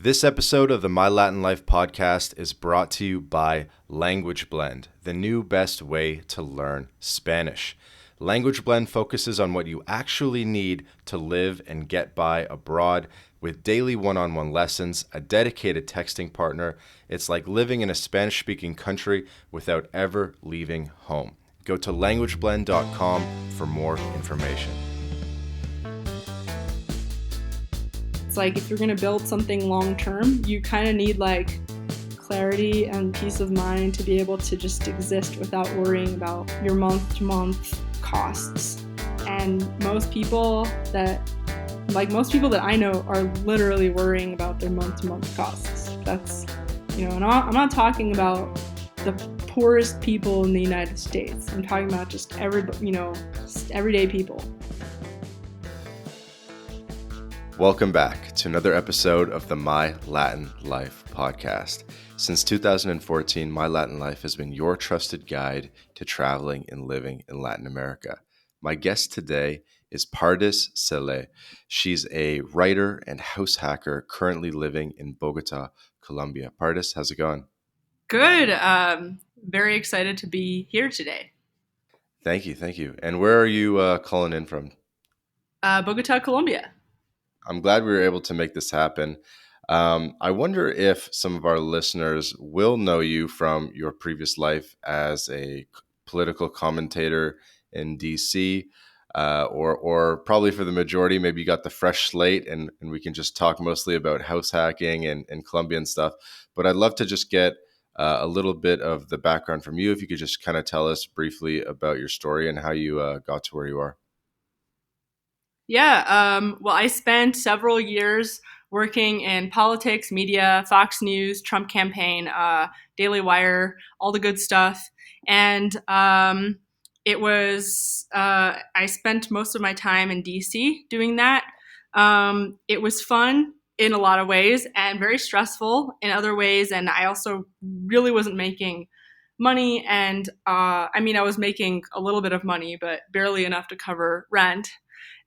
This episode of the My Latin Life podcast is brought to you by Language Blend, the new best way to learn Spanish. Language Blend focuses on what you actually need to live and get by abroad with daily one-on-one lessons, a dedicated texting partner. It's like living in a Spanish-speaking country without ever leaving home. Go to languageblend.com for more information. Like if you're going to build something long term, you kind of need like clarity and peace of mind to be able to just exist without worrying about your month to month costs. And most people that I know are literally worrying about their month to month costs. That's, and I'm not talking about the poorest people in the United States. I'm talking about just everyday people. Welcome back to another episode of the My Latin Life podcast. Since 2014, My Latin Life has been your trusted guide to traveling and living in Latin America. My guest today is Pardes Seleh. She's a writer and house hacker currently living in Bogota, Colombia. Pardes, how's it going? Good. Very excited to be here today. Thank you. And where are you calling in from? Bogota, Colombia. I'm glad we were able to make this happen. I wonder if some of our listeners will know you from your previous life as a political commentator in DC, or probably for the majority, maybe you got the fresh slate and we can just talk mostly about house hacking and Colombian stuff. But I'd love to just get a little bit of the background from you. If you could just kind of tell us briefly about your story and how you got to where you are. Yeah, well, I spent several years working in politics, media, Fox News, Trump campaign, Daily Wire, all the good stuff. And I spent most of my time in DC doing that. It was fun in a lot of ways and very stressful in other ways. And I also really wasn't making money. And I was making a little bit of money, but barely enough to cover rent.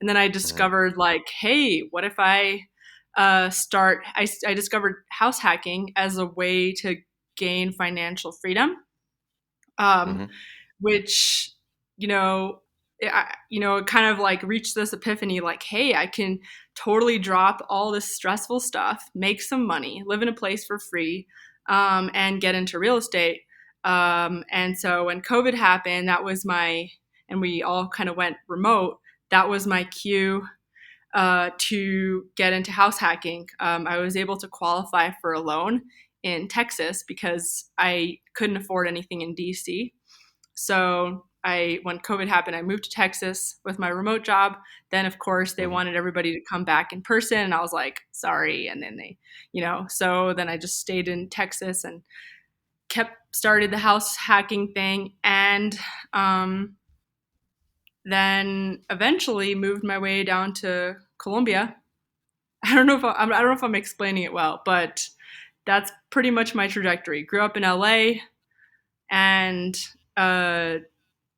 And then I discovered hey, what if I I discovered house hacking as a way to gain financial freedom, which, it kind of reached this epiphany, hey, I can totally drop all this stressful stuff, make some money, live in a place for free, and get into real estate. And so when COVID happened, and we all kind of went remote, that was my cue to get into house hacking. I was able to qualify for a loan in Texas because I couldn't afford anything in DC. So when COVID happened, I moved to Texas with my remote job. Then, of course, they wanted everybody to come back in person. And I was like, sorry. And then so then I just stayed in Texas and started the house hacking thing. And then eventually moved my way down to Colombia. I don't know if I'm explaining it well, but that's pretty much my trajectory. Grew up in LA and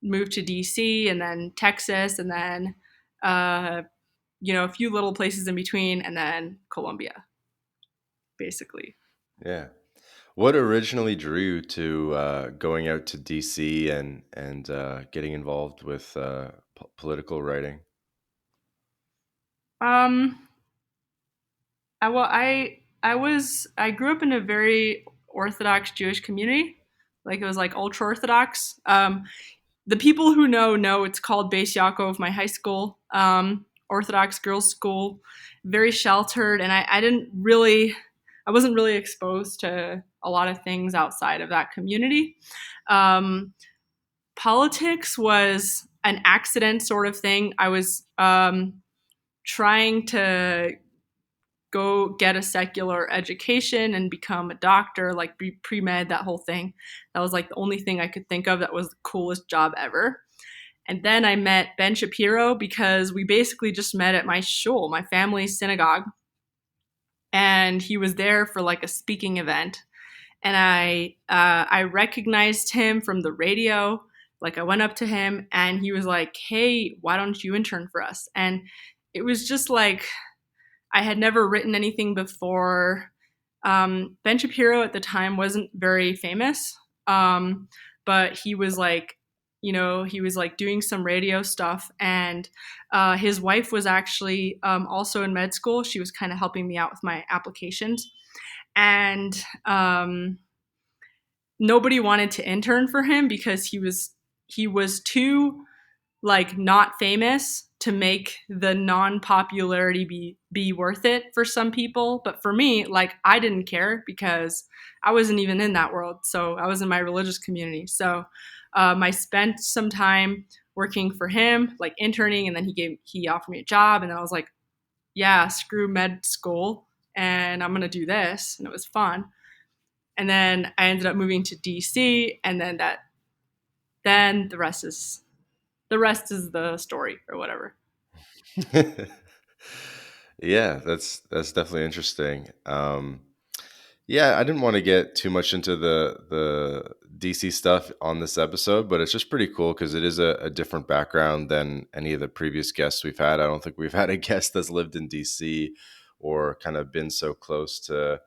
moved to DC and then Texas and then a few little places in between and then Colombia, basically. Yeah. What originally drew you to going out to DC and getting involved with political writing? I grew up in a very Orthodox Jewish community. It was ultra Orthodox. The people who know it's called Beis Yaakov, my high school, Orthodox girls' school, very sheltered, and I wasn't really exposed to a lot of things outside of that community. Politics was an accident sort of thing. I was trying to go get a secular education and become a doctor, be pre-med, that whole thing. That was the only thing I could think of that was the coolest job ever. And then I met Ben Shapiro because we basically just met at my shul, my family's synagogue. And he was there for a speaking event. And I recognized him from the radio. I went up to him and he was like, hey, why don't you intern for us? And it was just I had never written anything before. Ben Shapiro at the time wasn't very famous, um, but he was like, he was like doing some radio stuff, and his wife was actually also in med school. She was kind of helping me out with my applications, and nobody wanted to intern for him because he was too like not famous to make the non-popularity be worth it for some people. But for me, like, I didn't care because I wasn't even in that world. So I was in my religious community. So I spent some time working for him, like interning, and then he offered me a job, and then I was like, yeah, screw med school, and I'm gonna do this, and it was fun. And then I ended up moving to DC, and then the rest is the story or whatever. Yeah, that's definitely interesting. Yeah, I didn't want to get too much into the DC stuff on this episode, but it's just pretty cool because it is a different background than any of the previous guests we've had. I don't think we've had a guest that's lived in DC or kind of been so close to,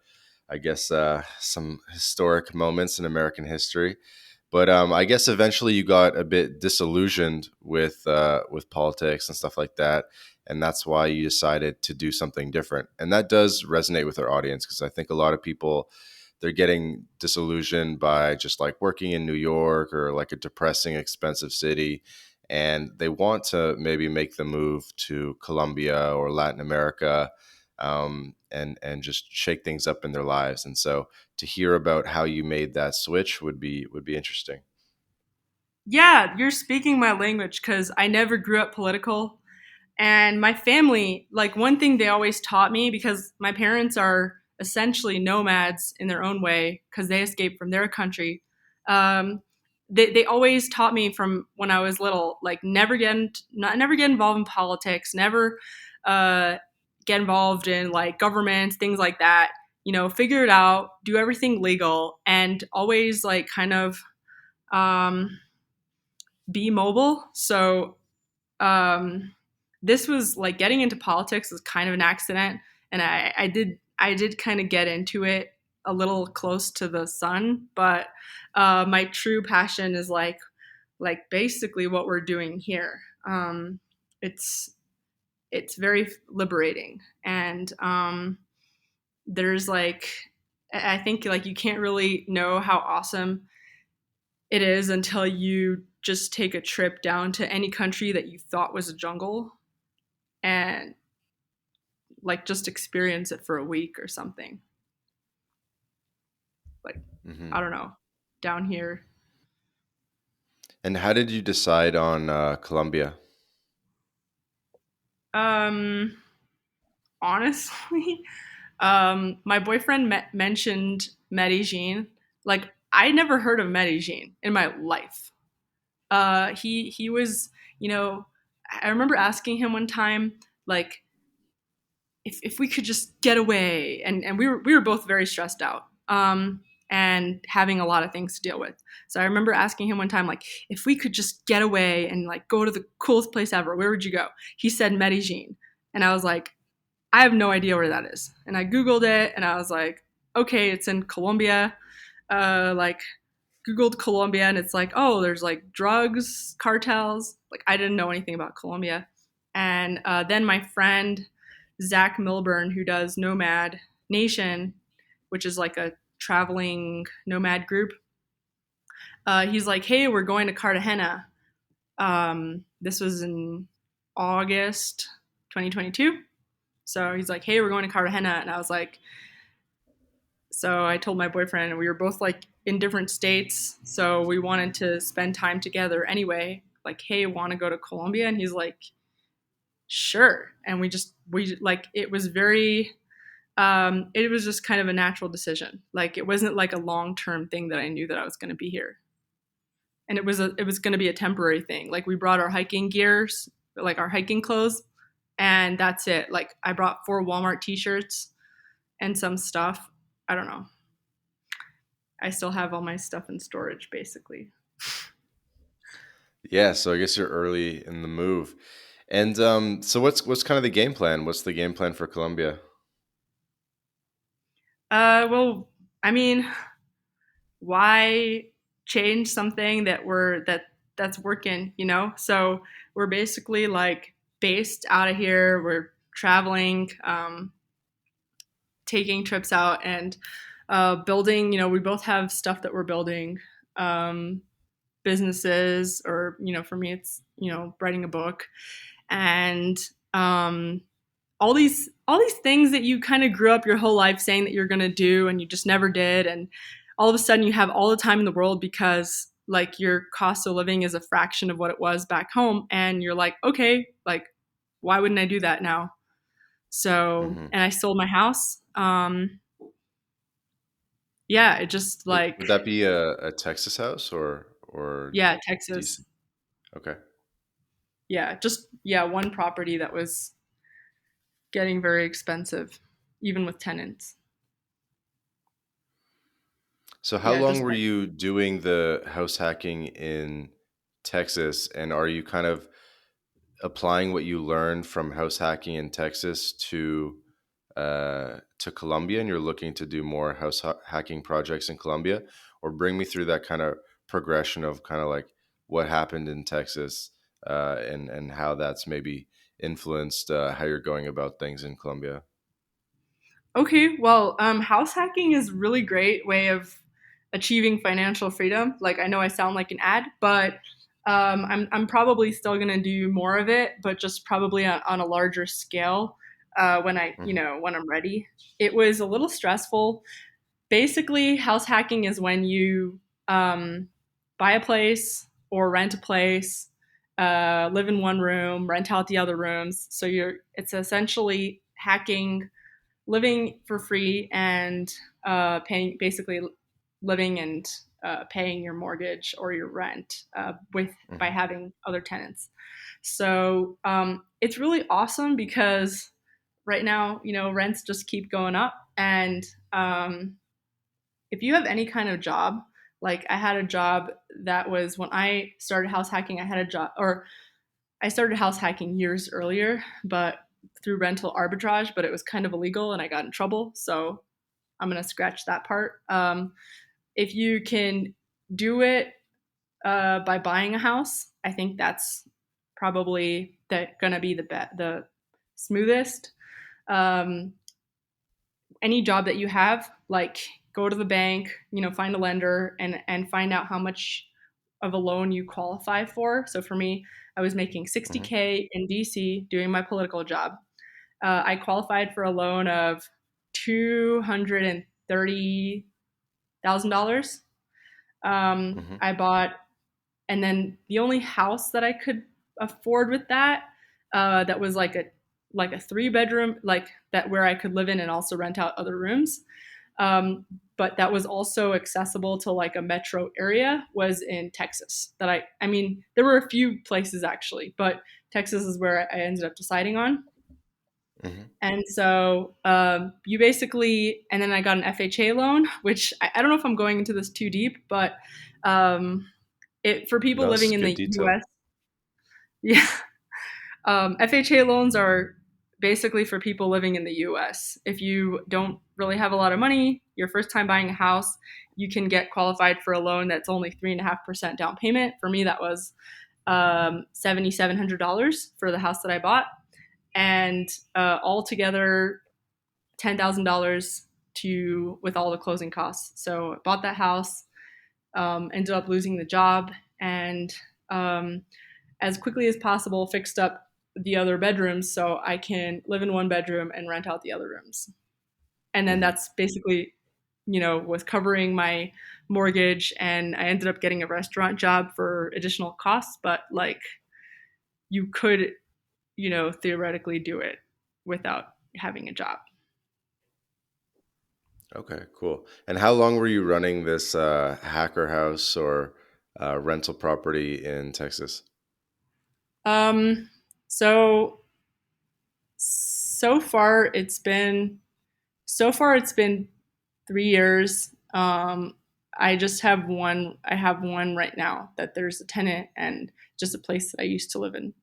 I guess, some historic moments in American history. But I guess eventually you got a bit disillusioned with politics and stuff like that, and that's why you decided to do something different. And that does resonate with our audience because I think a lot of people, they're getting disillusioned by just like working in New York or like a depressing, expensive city, and they want to maybe make the move to Colombia or Latin America, and just shake things up in their lives. And so to hear about how you made that switch would be interesting. Yeah, you're speaking my language because I never grew up political. And my family, like, one thing they always taught me, because my parents are essentially nomads in their own way because they escaped from their country. Um, they always taught me from when I was little, like, never get involved in politics, never uh, get involved in like governments, things like that. Figure it out, do everything legal, and always like kind of um, be mobile. So um, this was like getting into politics was kind of an accident, and I did kind of get into it a little close to the sun, but my true passion is like basically what we're doing here. It's it's very liberating, and there's like I think like you can't really know how awesome it is until you just take a trip down to any country that you thought was a jungle and like just experience it for a week or something. Like, I Hmm. don't know, down here. And how did you decide on Colombia? Um, Honestly, my boyfriend mentioned Medellin. Like, I never heard of Medellin in my life. He was, you know, I remember asking him one time, like, if we could just get away, and we were both very stressed out, and having a lot of things to deal with. So I remember asking him one time, like, if we could just get away and like go to the coolest place ever, where would you go? He said Medellin, and I was like, I have no idea where that is. And I googled it, and I was like, okay, it's in Colombia. Like, googled Colombia, and it's like, oh, there's like drugs cartels. Like, I didn't know anything about Colombia. And then my friend Zach Milburn, who does Nomad Nation, which is like a traveling nomad group, he's like, hey, we're going to Cartagena. This was in August 2022. So he's like, hey, we're going to Cartagena. And I was like, so I told my boyfriend, and we were both like in different states. So we wanted to spend time together anyway. Like, hey, want to go to Colombia? And he's like, sure. And we like, it was just kind of a natural decision. Like, it wasn't like a long term thing that I knew that I was going to be here. And it was going to be a temporary thing. Like, we brought our hiking gears, like our hiking clothes, and that's it. Like, I brought 4 Walmart t-shirts and some stuff. I don't know. I still have all my stuff in storage, basically. Yeah, so I guess you're early in the move. And so what's kind of the game plan? What's the game plan for Colombia? Well, I mean, why change something that's working, you know? So we're basically like based out of here. We're traveling, taking trips out and building. You know, we both have stuff that we're building, um, businesses, or for me, it's writing a book, and um, all these things that you kind of grew up your whole life saying that you're going to do and you just never did, and all of a sudden you have all the time in the world because like your cost of living is a fraction of what it was back home, and you're like, okay, like why wouldn't I do that now? So, Hmm. and I sold my house. Yeah, it just Would like, that be a Texas house or yeah, DC? Texas. Okay. Yeah, just yeah, one property that was getting very expensive even with tenants. So how Yeah, long just were you doing the house hacking in Texas, and are you kind of applying what you learned from house hacking in Texas to Colombia, and you're looking to do more hacking projects in Colombia, or bring me through that kind of progression of kind of like what happened in Texas, and how that's maybe influenced how you're going about things in Colombia. okay, well, house hacking is a really great way of achieving financial freedom. Like, I know I sound like an ad, but I'm probably still gonna do more of it, but just probably on a larger scale when Hmm. when I'm ready. It was a little stressful. Basically, house hacking is when you buy a place or rent a place, live in one room, rent out the other rooms. So it's essentially hacking, living for free, and paying, basically living and paying your mortgage or your rent with by Hmm. having other tenants. So it's really awesome because right now, rents just keep going up, and if you have any kind of job, like I had a job that was when I started house hacking, I had a job, or I started house hacking years earlier, but through rental arbitrage, but it was kind of illegal and I got in trouble. So I'm going to scratch that part. If you can do it by buying a house, I think that's probably going to be the smoothest. Um, any job that you have, like go to the bank, find a lender and find out how much of a loan you qualify for. So for me, I was making Hmm. 60K in DC doing my political job. I qualified for a loan of $230,000. Hmm. I bought, and then the only house that I could afford with that, that was like a 3 bedroom, like that where I could live in and also rent out other rooms. Um, but that was also accessible to like a metro area, was in Texas. I mean, there were a few places actually, but Texas is where I ended up deciding on. Hmm. And so you basically, and then I got an FHA loan, which I don't know if I'm going into this too deep, but um, it for people No, this living is in good the detail. U.S. Yeah, FHA loans are basically for people living in the US. If you don't really have a lot of money, your first time buying a house, you can get qualified for a loan that's only 3.5% down payment. For me, that was $7,700 for the house that I bought, and altogether $10,000 to with all the closing costs. So I bought that house, ended up losing the job, and um, as quickly as possible fixed up the other bedrooms so I can live in one bedroom and rent out the other rooms. And then Hmm. that's basically, was covering my mortgage, and I ended up getting a restaurant job for additional costs, but like you could, theoretically do it without having a job. Okay, cool. And how long were you running this hacker house or rental property in Texas? Um so so far it's been so far it's been 3 years. I have one right now that there's a tenant and just a place that I used to live in.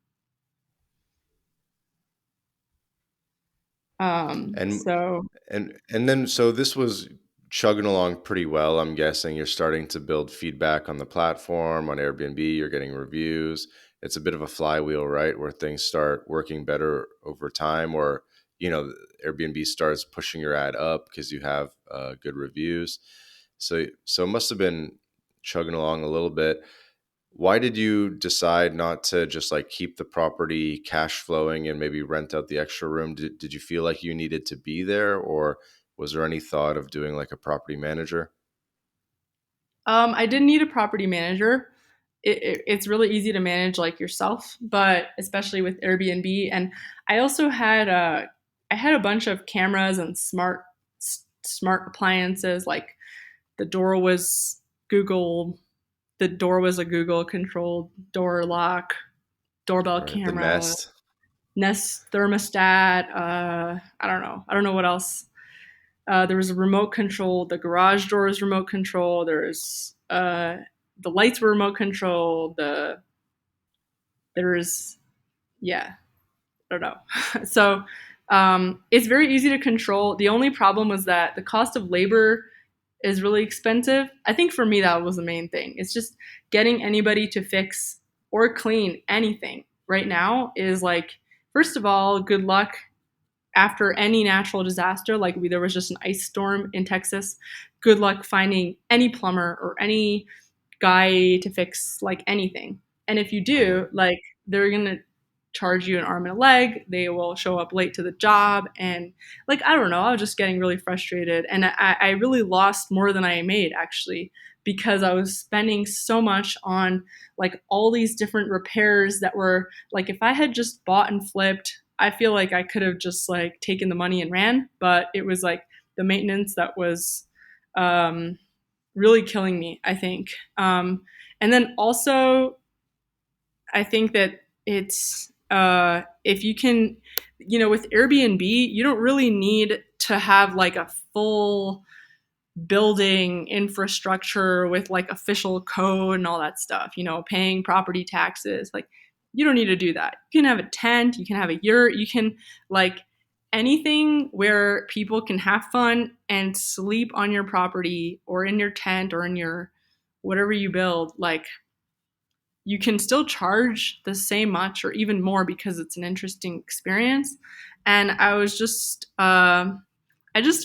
And So and then so this was chugging along pretty well. I'm guessing you're starting to build feedback on the platform, on Airbnb, you're getting reviews. It's a bit of a flywheel, right? Where things start working better over time, or Airbnb starts pushing your ad up because you have good reviews. So it must have been chugging along a little bit. Why did you decide not to just like keep the property cash flowing and maybe rent out the extra room? Did you feel like you needed to be there, or was there any thought of doing like a property manager? I didn't need a property manager. It's really easy to manage like yourself, but especially with Airbnb. And I also had I had a bunch of cameras and smart appliances. Like the door was Google. The door was a Google controlled door lock, doorbell Right, the camera, Nest. Nest thermostat. I don't know. I don't know what else. There was a remote control. The garage door is remote control. There's the lights were remote control. There's yeah, I don't know. So it's very easy to control. The only problem was that the cost of labor is really expensive. I think for me that was the main thing. It's just getting anybody to fix or clean anything right now is like, first of all, good luck after any natural disaster. Like there was just an ice storm in Texas. Good luck finding any plumber or any guy to fix like anything. And if you Mhm. do, like they're gonna charge you an arm and a leg. They will show up late to the job, and like I don't know. I was just getting really frustrated, and I really lost more than I made actually because I was spending so much on like all these different repairs that were like if I had just bought and flipped, I feel like I could have just like taken the money and ran. But it was like the maintenance that was um, really killing me, I think. And then also, I think that it's if you can, with Airbnb, you don't really need to have like a full building infrastructure with like official code and all that stuff, paying property taxes. Like, you don't need to do that. You can have a tent, you can have a yurt, you can like anything where people can have fun and sleep on your property or in your tent or in your whatever you build. Like, you can still charge the same much or even more because it's an interesting experience. And I just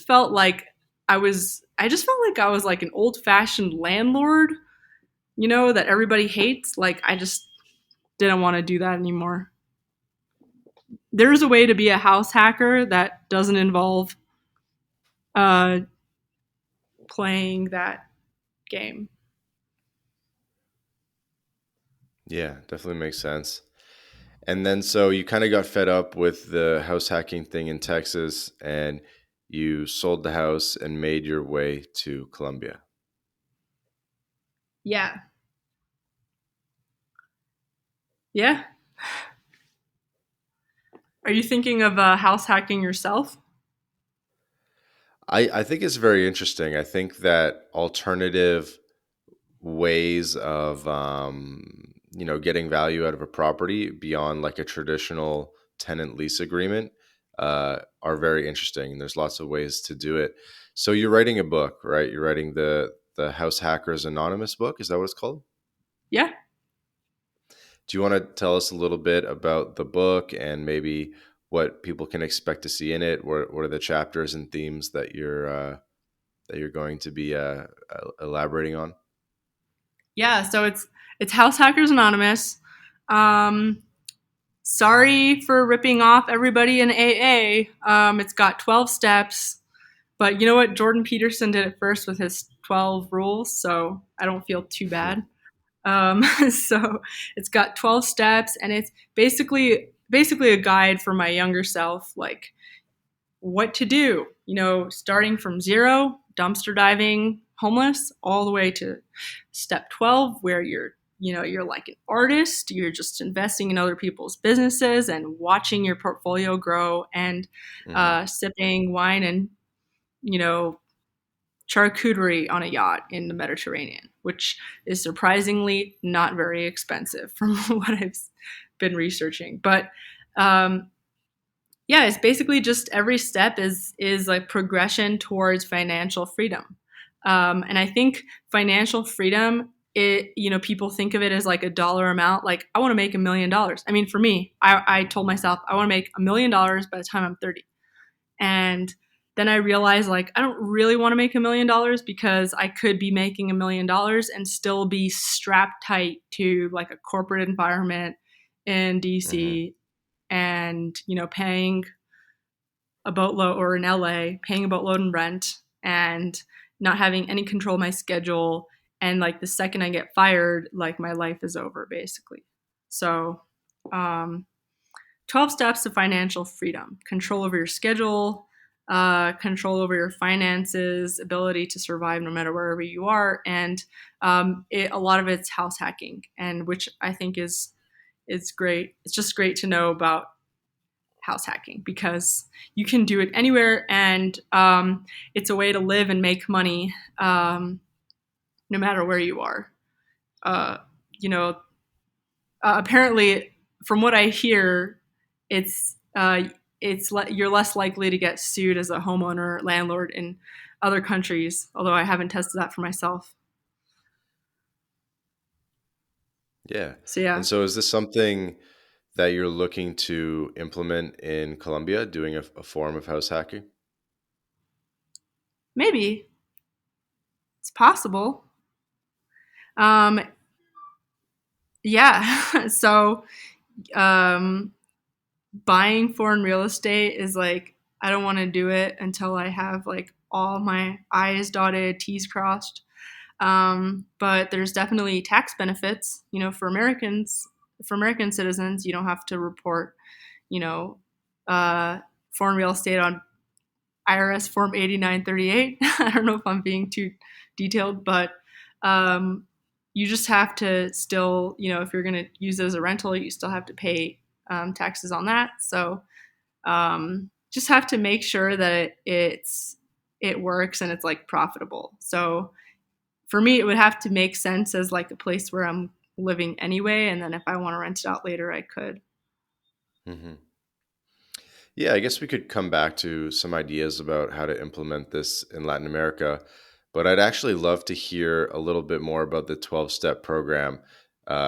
felt like I just felt like I was like an old fashioned landlord, that everybody hates. Like, I just didn't want to do that anymore. There's a way to be a house hacker that doesn't involve uh, playing that game. Yeah, definitely makes sense. And then so you kind of got fed up with the house hacking thing in Texas, and you sold the house and made your way to Colombia. Yeah. Yeah. Are you thinking of house hacking yourself? I think it's very interesting. I think that alternative ways of getting value out of a property beyond like a traditional tenant lease agreement are very interesting. There's lots of ways to do it. So you're writing a book, right? You're writing the House Hackers Anonymous book. Is that what it's called? Yeah. Do you want to tell us a little bit about the book and maybe what people can expect to see in it? What are the chapters and themes that you're going to be elaborating on? Yeah, so it's House Hackers Anonymous. Um, Sorry for ripping off everybody in AA. It's got 12 steps, but you know what? Jordan Peterson did it first with his 12 rules, so I don't feel too bad. So it's got 12 steps, and it's basically a guide for my younger self, like what to do, starting from zero, dumpster diving, homeless, all the way to step 12, where you're like an artist, you're just investing in other people's businesses and watching your portfolio grow and Hmm. sipping wine and, you know, charcuterie on a yacht in the Mediterranean, which is surprisingly not very expensive from what I've been researching. But um, Yeah, it's basically just every step is like progression towards financial freedom. And I think financial freedom, it, you know, people think of it as like a dollar amount. Like, I want to make $1 million. I mean, for me, I told myself I want to make $1 million by the time I'm 30. And then I realized, like, I don't really want to make $1 million because I could be making $1 million and still be strapped tight to like a corporate environment in Hmm. DC, and, you know, paying a boatload, or in LA, paying a boatload in rent, and not having any control of my schedule. And like the second I get fired, like my life is over basically. So, um, 12 steps to financial freedom: control over your schedule, control over your finances, ability to survive no matter wherever you are. And a lot of it's house hacking, and which I think is great. It's just great to know about house hacking because you can do it anywhere, and it's a way to live and make money, no matter where you are. Uh, you know, apparently, from what I hear, it's you're less likely to get sued as a homeowner landlord in other countries. Although I haven't tested that for myself. Yeah. So And yeah, so is this something that you're looking to implement in Colombia, doing a form of house hacking? maybe it's possible. Um, yeah. So, um, buying foreign real estate is like, I don't want to do it until I have like all my I's dotted, T's crossed. But there's definitely tax benefits, you know, for Americans, for American citizens. You don't have to report, you know, uh, foreign real estate on IRS Form 8938. I don't know if I'm being too detailed, but um, you just have to still, you know, if you're going to use it as a rental, you still have to pay taxes on that. So just have to make sure that it works and it's like profitable. So for me, it would have to make sense as like a place where I'm living anyway, and then if I want to rent it out later, I could. Hmm. Yeah, I guess we could come back to some ideas about how to implement this in Latin America, but I'd actually love to hear a little bit more about the 12-step program.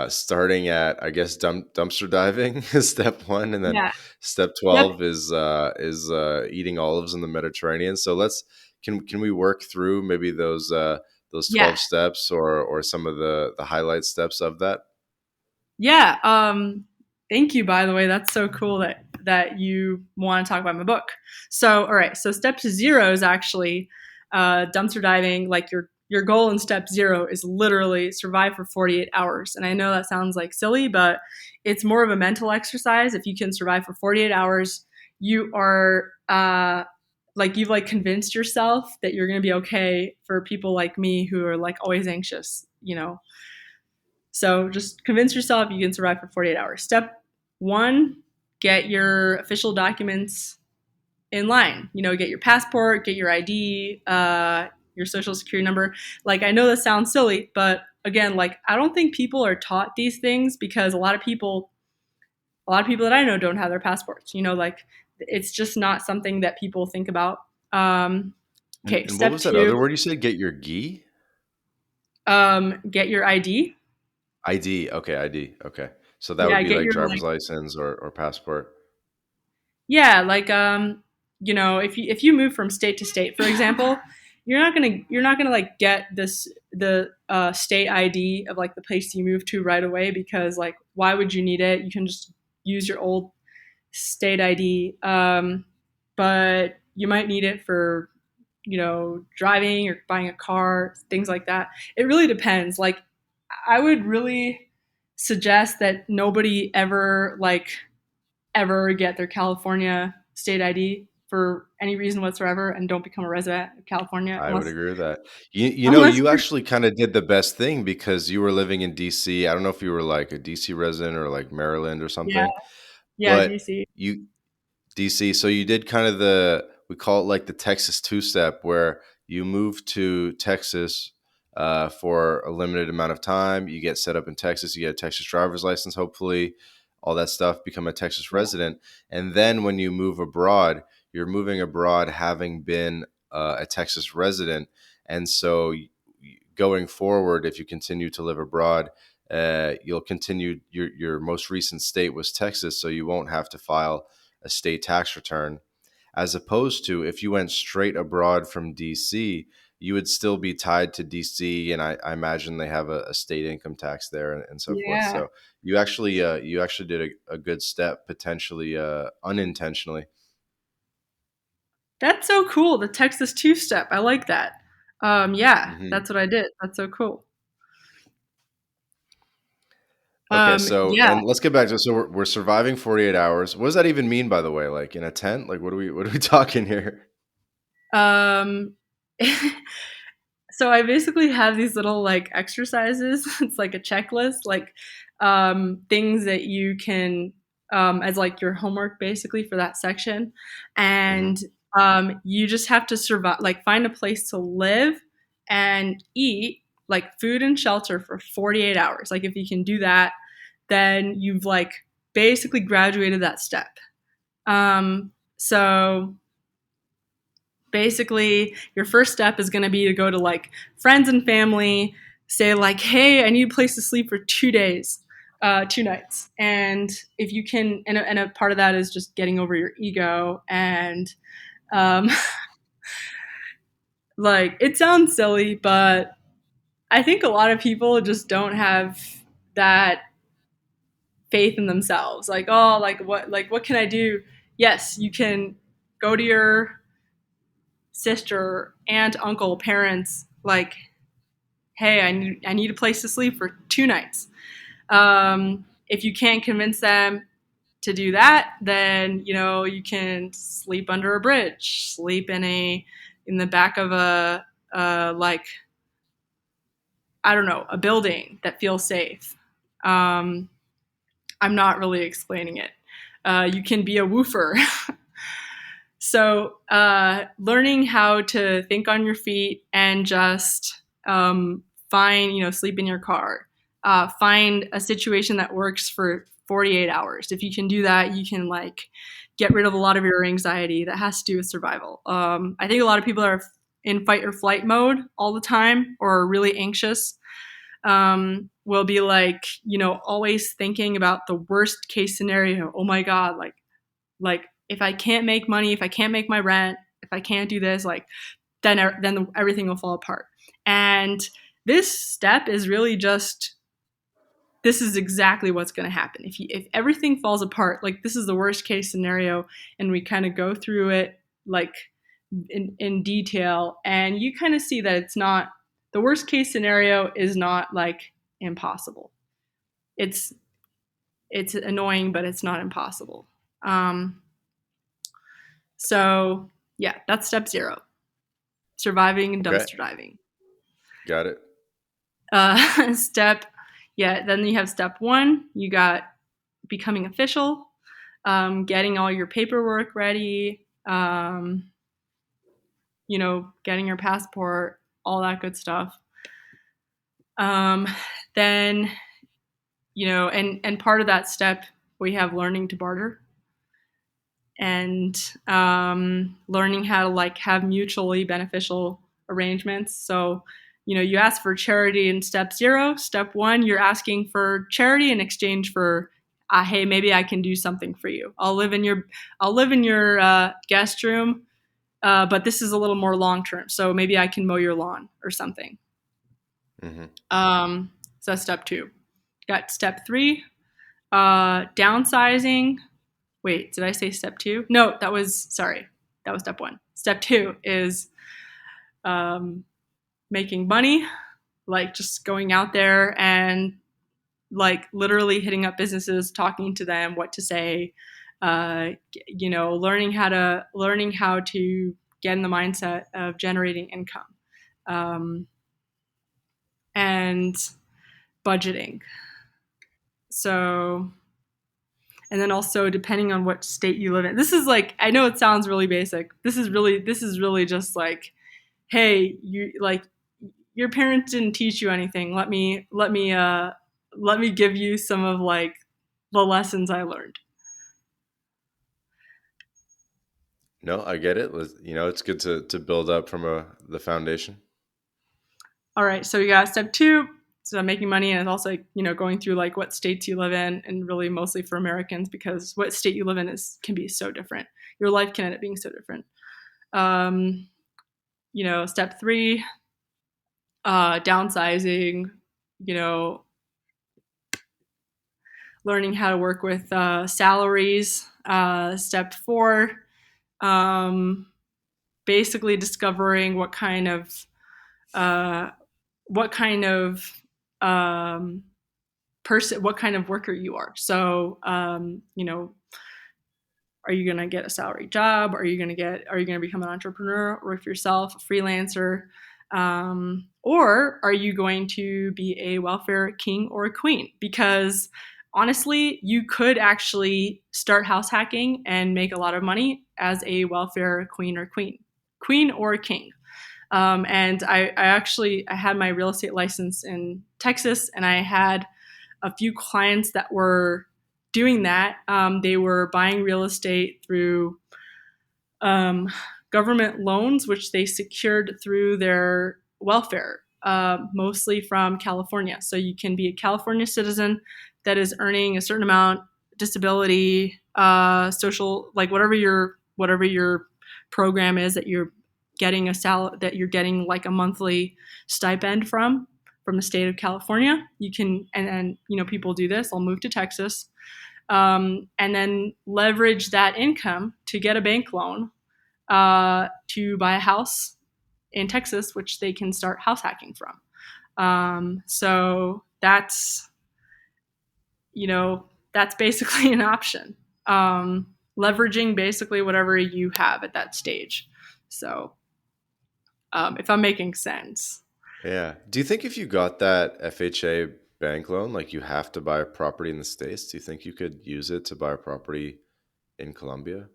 Starting at, I guess, dumpster diving is step one, and then Yeah. step Yep. 12 is eating olives in the Mediterranean. So let's can we work through maybe those Yeah. 12 steps or some of the highlight steps of that? Yeah. Thank you, by the way. That's so cool that you want to talk about my book. So, all right. So, step to zero is actually dumpster diving. Like, your goal in step zero is literally survive for 48 hours. And I know that sounds like silly, but it's more of a mental exercise. If you can survive for 48 hours, you are like, you've like convinced yourself that you're going to be okay. For people like me who are like always anxious, you know, so just convince yourself you can survive for 48 hours. Step one: get your official documents in line. You know, get your passport, get your ID, your social security number. Like, I know this sounds silly, but again, like, I don't think people are taught these things because a lot of people that I know don't have their passports. You know, like, it's just not something that people think about. Um, okay, And what step was that two: other word you said? Get your gi? get your ID. ID. Okay, ID. Okay. So that would Yeah, be get like your driver's like license or passport. Yeah, like you know, if you move from state to state, for example, you're not gonna like get the state ID of like the place you move to right away, because like, why would you need it? You can just use your old state ID. But you might need it for, you know, driving or buying a car, things like that. It really depends. Like, I would really suggest that nobody ever get their California state ID for any reason whatsoever, and don't become a resident of California I would unless agree with that. You know, unless you you're actually kind of did the best thing because you were living in DC. I don't know if you were like a DC resident or like Maryland or yeah, something, yeah, but DC. you DC. So you did kind of we call it like the Texas two step, where you move to Texas for a limited amount of time. You get set up in Texas. You get a Texas driver's license, hopefully. all that stuff, become a Texas resident. And then when you move abroad, you're moving abroad having been a Texas resident. And so going forward, if you continue to live abroad, you'll continue, your most recent state was Texas, so you won't have to file a state tax return. As opposed to if you went straight abroad from DC, you would still be tied to DC, and I imagine they have a state income tax there, and so forth. Yeah. So you actually did a good step, potentially unintentionally. That's so cool. The Texas two step. I like that. Yeah, Hmm. that's what I did. That's so cool. Okay, so Yeah. and let's get back to, so we're surviving 48 hours. What does that even mean, by the way? Like in a tent? Like what are we talking here? Um, so I basically have these little like exercises. It's like a checklist, like things that you can as like your homework basically for that section, Hmm. and you just have to survive, like find a place to live and eat, like food and shelter for 48 hours. Like if you can do that, then you've like basically graduated that step. So basically your first step is going to be to go to like friends and family, say like, hey, I need a place to sleep for 2 days, 2 nights. And if you can, and a part of that is just getting over your ego. And um, like it sounds silly, but I think a lot of people just don't have that faith in themselves. Like, oh, like what can I do? Yes, you can go to your sister, aunt, uncle, parents, like, hey, I need a place to sleep for 2 nights. If you can't convince them to do that, then you can sleep under a bridge, sleep in the back of a like, I don't know, a building that feels safe. Um, I'm not really explaining it. You can be a woofer. So, learning how to think on your feet and just find, sleep in your car. Find a situation that works for 48 hours. If you can do that, you can like get rid of a lot of your anxiety that has to do with survival. I think a lot of people are in fight or flight mode all the time or are really anxious. Will be like, always thinking about the worst case scenario. Oh my God, like if I can't make money, if I can't make my rent, if I can't do this, like then everything will fall apart. And this step is really just, this is exactly what's going to happen. If everything falls apart, like this is the worst case scenario, and we kind of go through it like in detail, and you kind of see that it's not, the worst case scenario is not like impossible. It's it's annoying, but it's not impossible. Um, So, yeah, that's step zero, surviving and Okay, dumpster diving. got it. Step, yeah, then you have step one, you got becoming official, getting all your paperwork ready, getting your passport, all that good stuff. Um, then, and part of that step, we have learning to barter and learning how to like have mutually beneficial arrangements. So, you ask for charity in step zero. Step one, you're asking for charity in exchange for, hey, maybe I can do something for you. I'll live in your guest room, but this is a little more long term. So maybe I can mow your lawn or something. Hmm. So that's step two. Got step three, downsizing. Wait, did I say step two? No, sorry, that was step one. Step two is um, making money, like just going out there and like literally hitting up businesses, talking to them, what to say, learning how to get in the mindset of generating income, um, and budgeting. So, and then also depending on what state you live in. This is like, I know it sounds really basic. This is really just like, hey, you like, your parents didn't teach you anything. Let me give you some of like the lessons I learned. No, I get it. It's good to build up from the foundation. All right, so we got step two. So making money, and it's also going through like what states you live in, and really mostly for Americans because what state you live in is can be so different. Your life can end up being so different. Um, step three, downsizing. You know, learning how to work with salaries. Step four, um, basically discovering uh, what kind of um, person, what kind of worker you are. So, are you going to get a salary job? Are you going to become an entrepreneur, work for yourself, a freelancer? Or are you going to be a welfare king or a queen? Because honestly, you could actually start house hacking and make a lot of money as a welfare queen or king. And I had my real estate license in Texas, and I had a few clients that were doing that. They were buying real estate through um, government loans, which they secured through their welfare, mostly from California. So you can be a California citizen that is earning a certain amount, disability, social, like whatever your program is that you're getting that you're getting like a monthly stipend from the state of California. You can, and then people do this. I'll move to Texas, and then leverage that income to get a bank loan to buy a house in Texas, which they can start house hacking from. So that's basically an option. Leveraging basically whatever you have at that stage. So if I'm making sense. Yeah. Do you think if you got that FHA bank loan, like you have to buy a property in the States, do you think you could use it to buy a property in Colombia?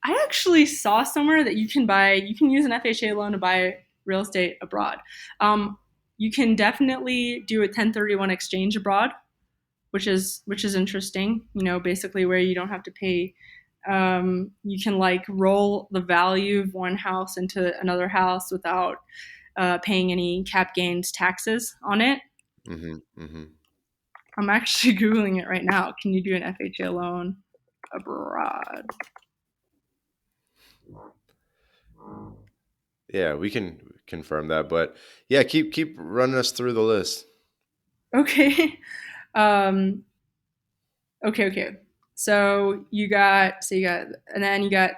I actually saw somewhere that you can use an FHA loan to buy real estate abroad. Um, you can definitely do a 1031 exchange abroad, which is interesting. Basically where you don't have to pay. You can like roll the value of one house into another house without paying any cap gains taxes on it. Mm-hmm. Mm-hmm. I'm actually googling it right now. Can you do an FHA loan abroad? Yeah, we can confirm that. But yeah, keep running us through the list. Okay. Um, okay. So you got, and then you got,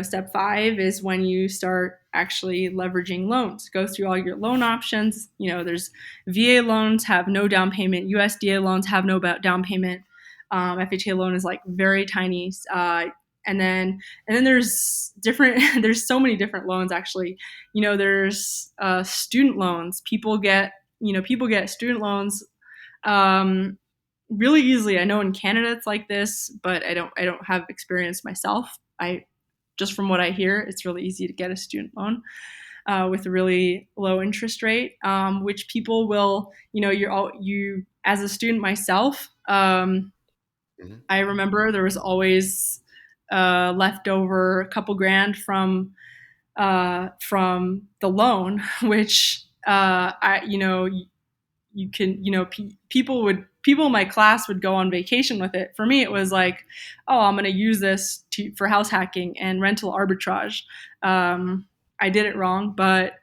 step five is when you start actually leveraging loans. Go through all your loan options. There's VA loans have no down payment. USDA loans have no down payment. FHA loan is like very tiny. And then there's different. There's so many different loans actually. There's student loans. People get student loans um, really easily. I know in Canada it's like this, but I don't have experience myself. I just from what I hear, it's really easy to get a student loan with a really low interest rate, which people will. You as a student myself. Hmm. I remember there was always leftover a couple grand from the loan, which you can people in my class would go on vacation with it. For me it was like, oh, I'm going to use this for house hacking and rental arbitrage. I did it wrong, but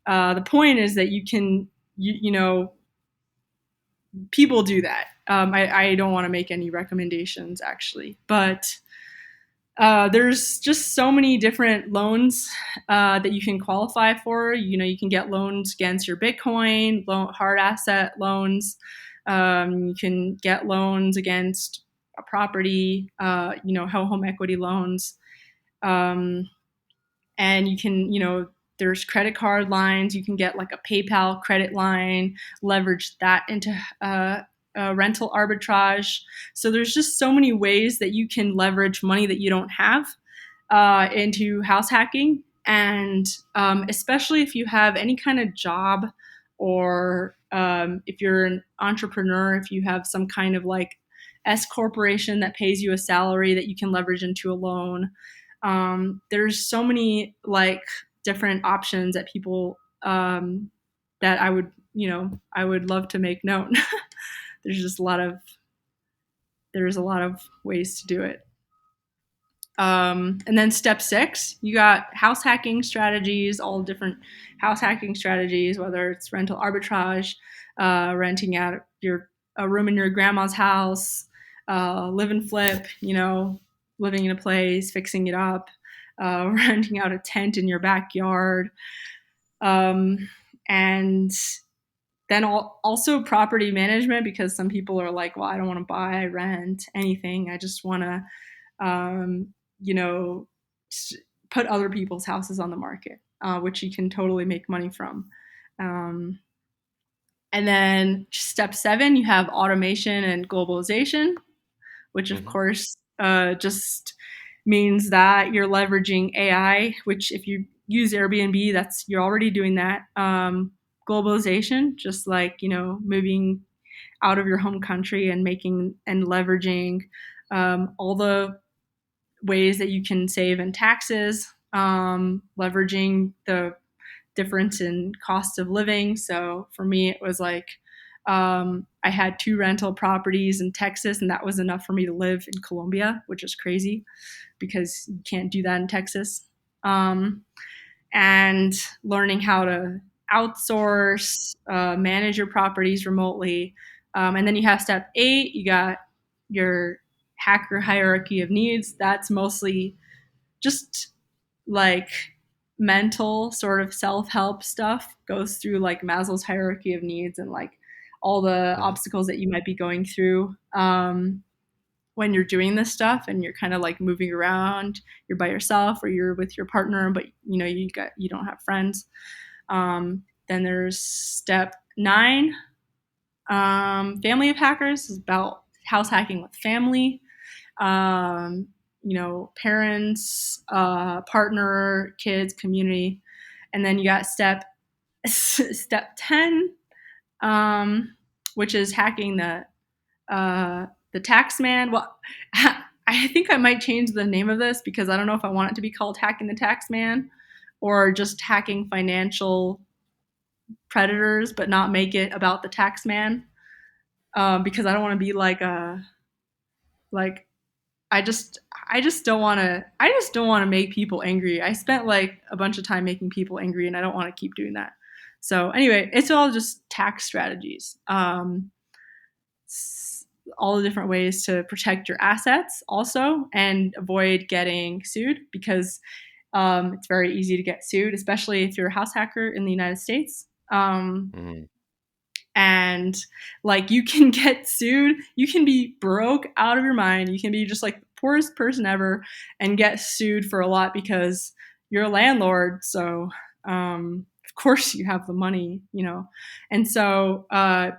the point is that people do that. I don't want to make any recommendations actually, but there's just so many different loans that you can qualify for. You can get loans against your Bitcoin, hard asset loans. You can get loans against a property, home equity loans. Um, and there's credit card lines. You can get like a PayPal credit line, leverage that into rental arbitrage. So there's just so many ways that you can leverage money that you don't have into house hacking. And especially if you have any kind of job, or if you're an entrepreneur, if you have some kind of like S corporation that pays you a salary that you can leverage into a loan. There's so many like different options that people that I would, I would love to make known. there's just a lot of there's a lot of ways to do it. And then step 6, you got house hacking strategies, all different house hacking strategies, whether it's rental arbitrage, renting out your a room in your grandma's house, live and flip, living in a place, fixing it up, renting out a tent in your backyard, and then also property management, because some people are like, well, I don't want to buy, rent, anything. I just want to um, you know, put other people's houses on the market, which you can totally make money from. Um, and then step 7, you have automation and globalization, which of Hmm. course just means that you're leveraging AI, which if you use Airbnb, that's you're already doing that. Globalization, just like, moving out of your home country and making and leveraging all the ways that you can save in taxes, leveraging the difference in cost of living. So for me, it was like I had 2 rental properties in Texas, and that was enough for me to live in Colombia, which is crazy because you can't do that in Texas. Um, and learning how to outsource, manage your properties remotely. And then you have step 8, you got your hacker hierarchy of needs. That's mostly just like mental sort of self-help stuff, goes through like Maslow's hierarchy of needs and like all the Hmm. obstacles that you might be going through when you're doing this stuff, and you're kind of like moving around, you're by yourself or you're with your partner, but you don't have friends. Then there's step 9, family of hackers, is about house hacking with family, um, parents, partner, kids, community. And then you got step 10, um, which is hacking the tax man. Well, I think I might change the name of this because I don't know if I want it to be called hacking the tax man or just hacking financial predators, but not make it about the tax man, because I don't want to be like I just don't want to make people angry. I spent like a bunch of time making people angry and I don't want to keep doing that. So anyway, it's all just tax strategies. All the different ways to protect your assets also and avoid getting sued, because it's very easy to get sued, especially if you're a house hacker in the United States. Hmm. And like you can get sued, you can be broke out of your mind, you can be just like the poorest person ever and get sued for a lot because you're a landlord. So of course you have the money, and so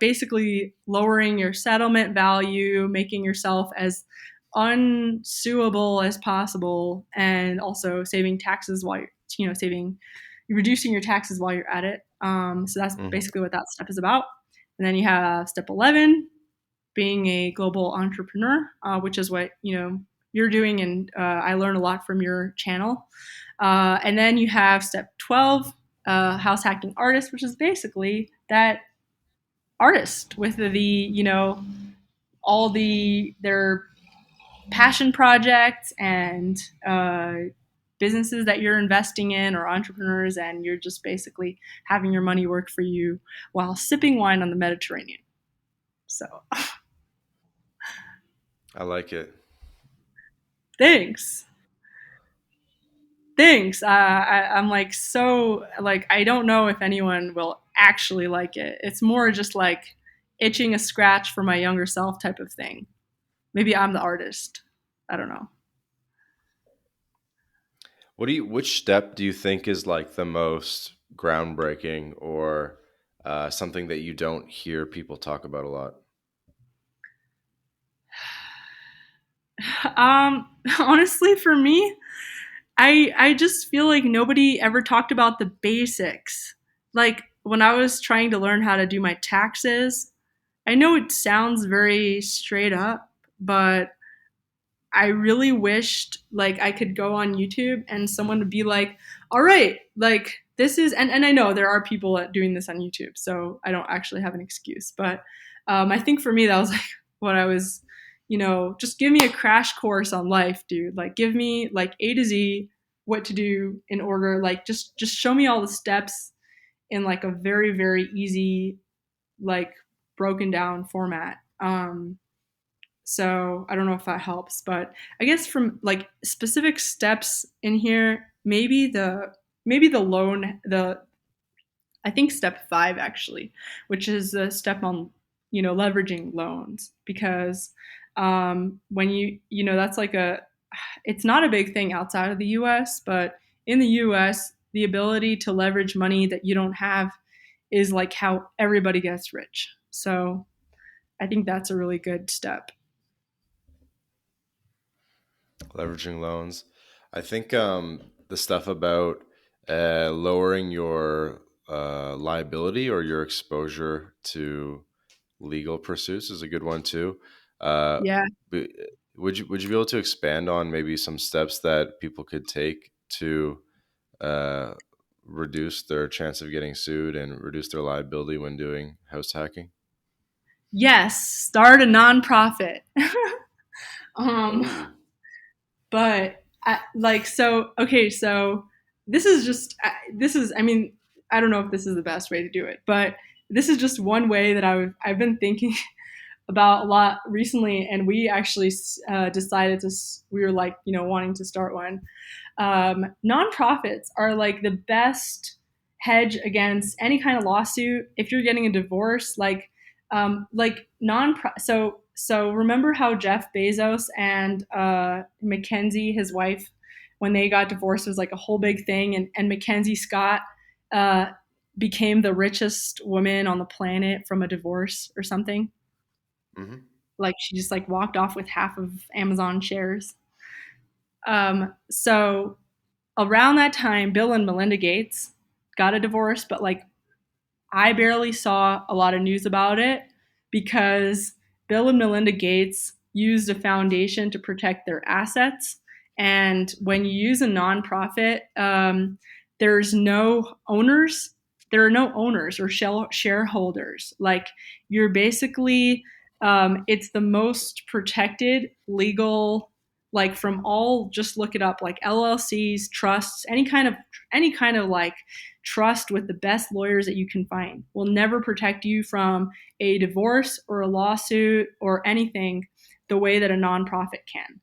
basically lowering your settlement value, making yourself as unsuable as possible, and also saving taxes while you're saving, reducing your taxes while you're at it. So that's Hmm. basically what that step is about. And then you have step 11, being a global entrepreneur, which is what you're doing, and I learned a lot from your channel. And then you have step 12, house hacking artist, which is basically that artist with all their passion projects and businesses that you're investing in, or entrepreneurs, and you're just basically having your money work for you while sipping wine on the Mediterranean. So I like it. thanks. Thanks. I'm like, so like, I don't know if anyone will actually like it. It's more just like itching a scratch for my younger self type of thing. Maybe I'm the artist. I don't know. Which step do you think is like the most groundbreaking or something that you don't hear people talk about a lot? Honestly, for me, I just feel like nobody ever talked about the basics. Like when I was trying to learn how to do my taxes, I know it sounds very straight up, but I really wished like I could go on YouTube and someone would be like, all right, like this is, and I know there are people doing this on YouTube, so I don't actually have an excuse. But I think for me, that was like what I was, just give me a crash course on life, dude. Like give me like A to Z what to do in order. Like just show me all the steps in like a very, very easy, like broken down format. So I don't know if that helps, but I guess from like specific steps in here, maybe the loan, the I think step 5 actually, which is the step on leveraging loans, because when that's like it's not a big thing outside of the U.S., but in the U.S. the ability to leverage money that you don't have is like how everybody gets rich. So I think that's a really good step. Leveraging loans. I think the stuff about lowering your liability or your exposure to legal pursuits is a good one too. Uh, Yeah. b- would you be able to expand on maybe some steps that people could take to uh, reduce their chance of getting sued and reduce their liability when doing house hacking? Yes, start a nonprofit. um, Oh. but okay, so I mean, I don't know if this is the best way to do it, but this is just one way that I've been thinking about a lot recently, and we actually decided to we were like wanting to start one. Nonprofits are like the best hedge against any kind of lawsuit. If you're getting a divorce, like non so remember how Jeff Bezos and Mackenzie, his wife, when they got divorced, it was like a whole big thing, and Mackenzie Scott uh, became the richest woman on the planet from a divorce or something. Hmm. Like she just like walked off with half of Amazon shares. So around that time, Bill and Melinda Gates got a divorce, but like I barely saw a lot of news about it because Bill and Melinda Gates used a foundation to protect their assets. And when you use a nonprofit, there's no owners. There are no owners or shareholders. Like you're basically, it's the most protected legal, like from all. Just look it up, like LLCs, trusts, any kind of like trust with the best lawyers that you can find will never protect you from a divorce or a lawsuit or anything the way that a nonprofit can.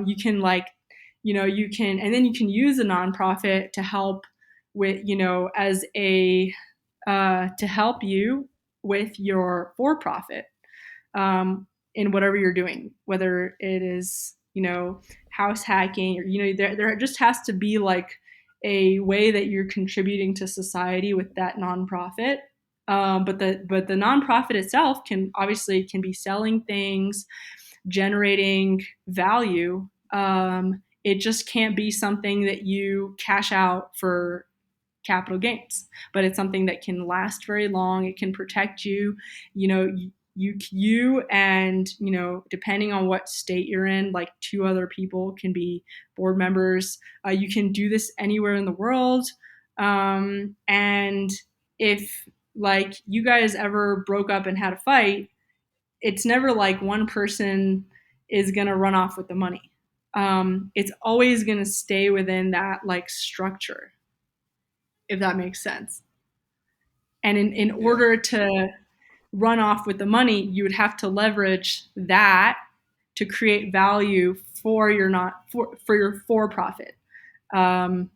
You can you can, and then you can use a nonprofit to help with, as a to help you with your for profit, in whatever you're doing, whether it is, house hacking, or, there just has to be like a way that you're contributing to society with that nonprofit. But the nonprofit itself can be selling things, generating value. It just can't be something that you cash out for capital gains, but it's something that can last very long. It can protect you, you and depending on what state you're in, like two other people can be board members. You can do this anywhere in the world, and if like you guys ever broke up and had a fight, it's never like one person is gonna run off with the money. It's always gonna stay within that like structure, if that makes sense. And in Yeah. order to run off with the money, you would have to leverage that to create value for your not for your for profit. Um,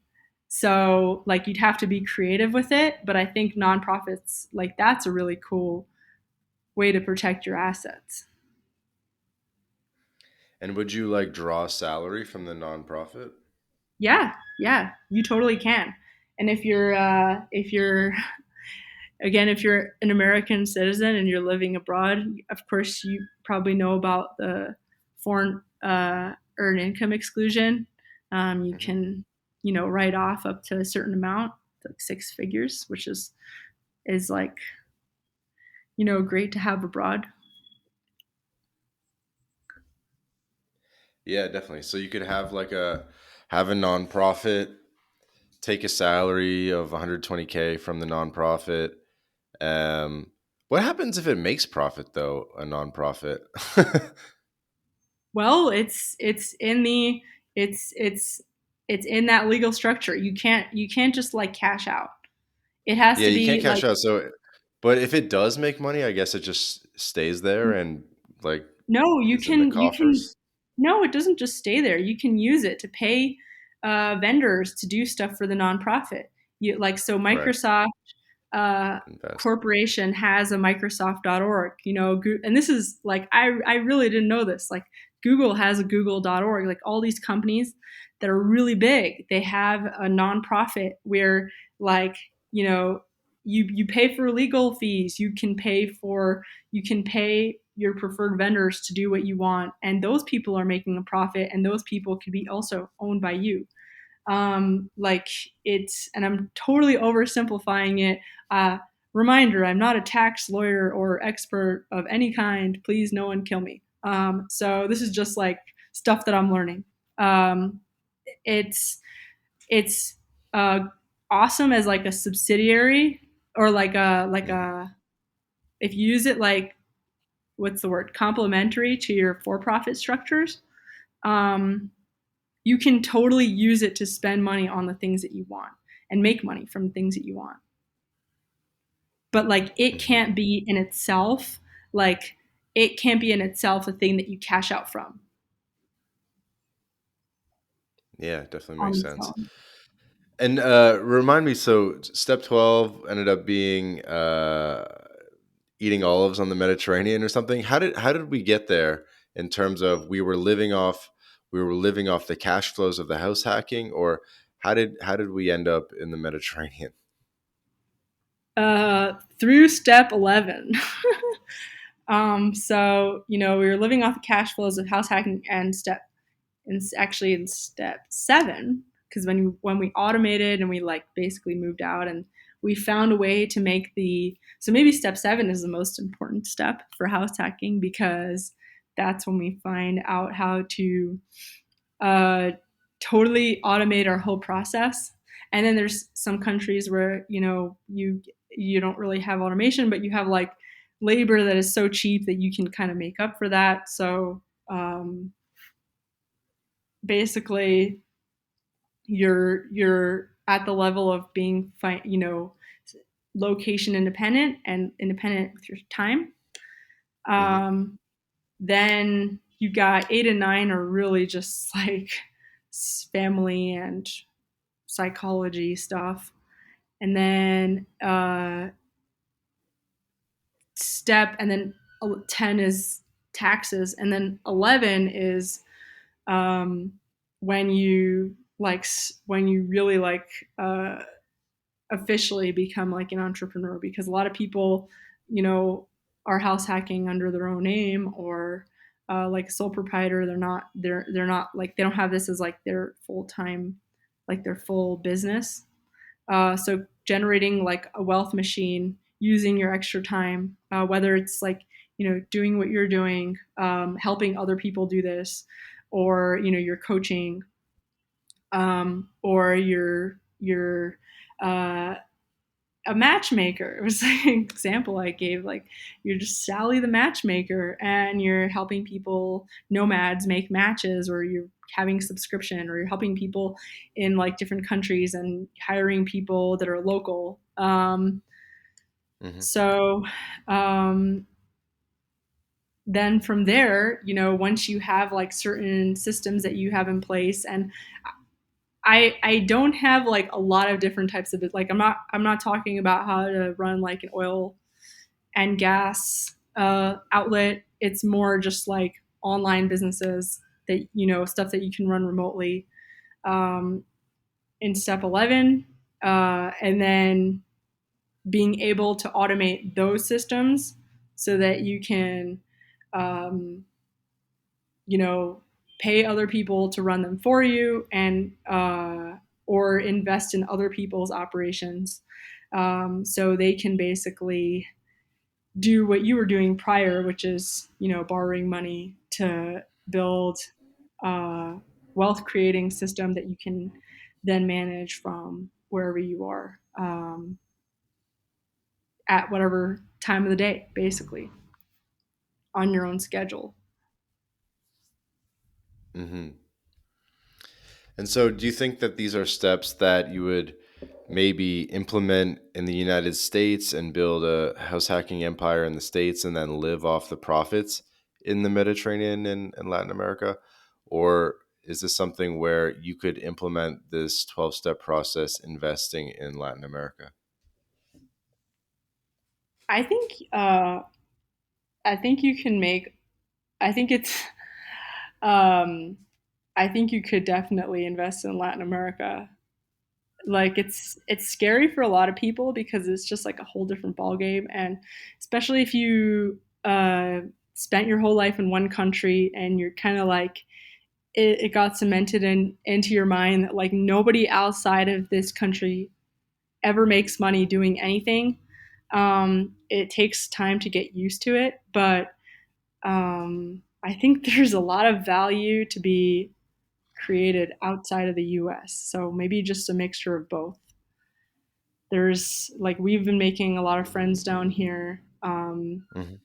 so like you'd have to be creative with it, but I think nonprofits, like that's a really cool way to protect your assets. And would you like draw salary from the nonprofit? Yeah, yeah, you totally can. And if you're again, if you're an American citizen and you're living abroad, of course you probably know about the foreign earned income exclusion. You Hmm. can, write off up to a certain amount, like six figures, which is like, great to have abroad. Yeah, definitely. So you could have a nonprofit, take a salary of 120K from the nonprofit. Um, what happens if it makes profit though? A nonprofit. Well, it's in the it's it's in that legal structure. You can't just like cash out. It has Yeah, to you can't be like cash out. So, but if it does make money, I guess it just stays there and like no, is in the you can coffers. no, it doesn't just stay there. You can use it to pay vendors to do stuff for the nonprofit. You like so Right. Microsoft uh, Invest. corporation has a Microsoft.org, and this is like I really didn't know this. Like Google has a Google.org. Like all these companies that are really big, they have a nonprofit where like you know you pay for legal fees. You can pay your preferred vendors to do what you want, and those people are making a profit, and those people could be also owned by you. Like it's, and I'm totally oversimplifying it. uh, Reminder, I'm not a tax lawyer or expert of any kind, please no one kill me. So this is just like stuff that I'm learning. um, it's it's uh, awesome as like a subsidiary, or like Hmm. a, if you use it like, what's the word, complementary to your for-profit structures. um, you can totally use it to spend money on the things that you want and make money from things that you want. But like Hmm. it can't be in itself a thing that you cash out from Yeah, definitely on makes its sense. own. And remind me, so step 12 ended up being eating olives on the Mediterranean or something. How did we get there in terms of we were living off the cash flows of the house hacking, or how did we end up in the Mediterranean? Through step 11. So we were living off the cash flows of house hacking, and actually in step 7, because when we automated and we like basically moved out, and we found a way to make the, so maybe step 7 is the most important step for house hacking, because that's when we find out how to uh, totally automate our whole process. And then there's some countries where you don't really have automation, but you have like labor that is so cheap that you can kind of make up for that. So basically, you're at the level of being location independent and independent with your time. Hmm. Um, then you got 8 and 9 are really just like family and psychology stuff. And then and then 10 is taxes. And then 11 is um, when you really like officially become like an entrepreneur, because a lot of people, you know, are house hacking under their own name, or like a sole proprietor. They're not like, they don't have this as like their full time, like their full business. So generating like a wealth machine using your extra time, whether it's like doing what you're doing, helping other people do this, or you're coaching, or you're uh, a matchmaker. It was like an example I gave. Like you're just Sally the matchmaker, and you're helping people, nomads, make matches, or you're having subscription, or you're helping people in like different countries and hiring people that are local. Hmm. So um, then from there, once you have like certain systems that you have in place, and I don't have like a lot of different types of it. Like I'm not talking about how to run like an oil and gas outlet. It's more just like online businesses that stuff that you can run remotely um, in step 11, and then being able to automate those systems so that you can um, you know pay other people to run them for you, and or invest in other people's operations, so they can basically do what you were doing prior, which is borrowing money to build. uh, wealth creating system that you can then manage from wherever you are, at whatever time of the day, basically, on your own schedule. Hmm. And so, do you think that these are steps that you would maybe implement in the United States and build a house hacking empire in the States and then live off the profits in the Mediterranean and Latin America? Or is this something where you could implement this 12-step process investing in Latin America? I think I think you can make. I think it's. Um, I think you could definitely invest in Latin America. Like it's scary for a lot of people because it's just like a whole different ball game, and especially if you spent your whole life in one country and you're kind of like it got cemented into your mind that like nobody outside of this country ever makes money doing anything. It takes time to get used to it, but I think there's a lot of value to be created outside of the US. So maybe just a mixture of both. There's like we've been making a lot of friends down here. Hmm.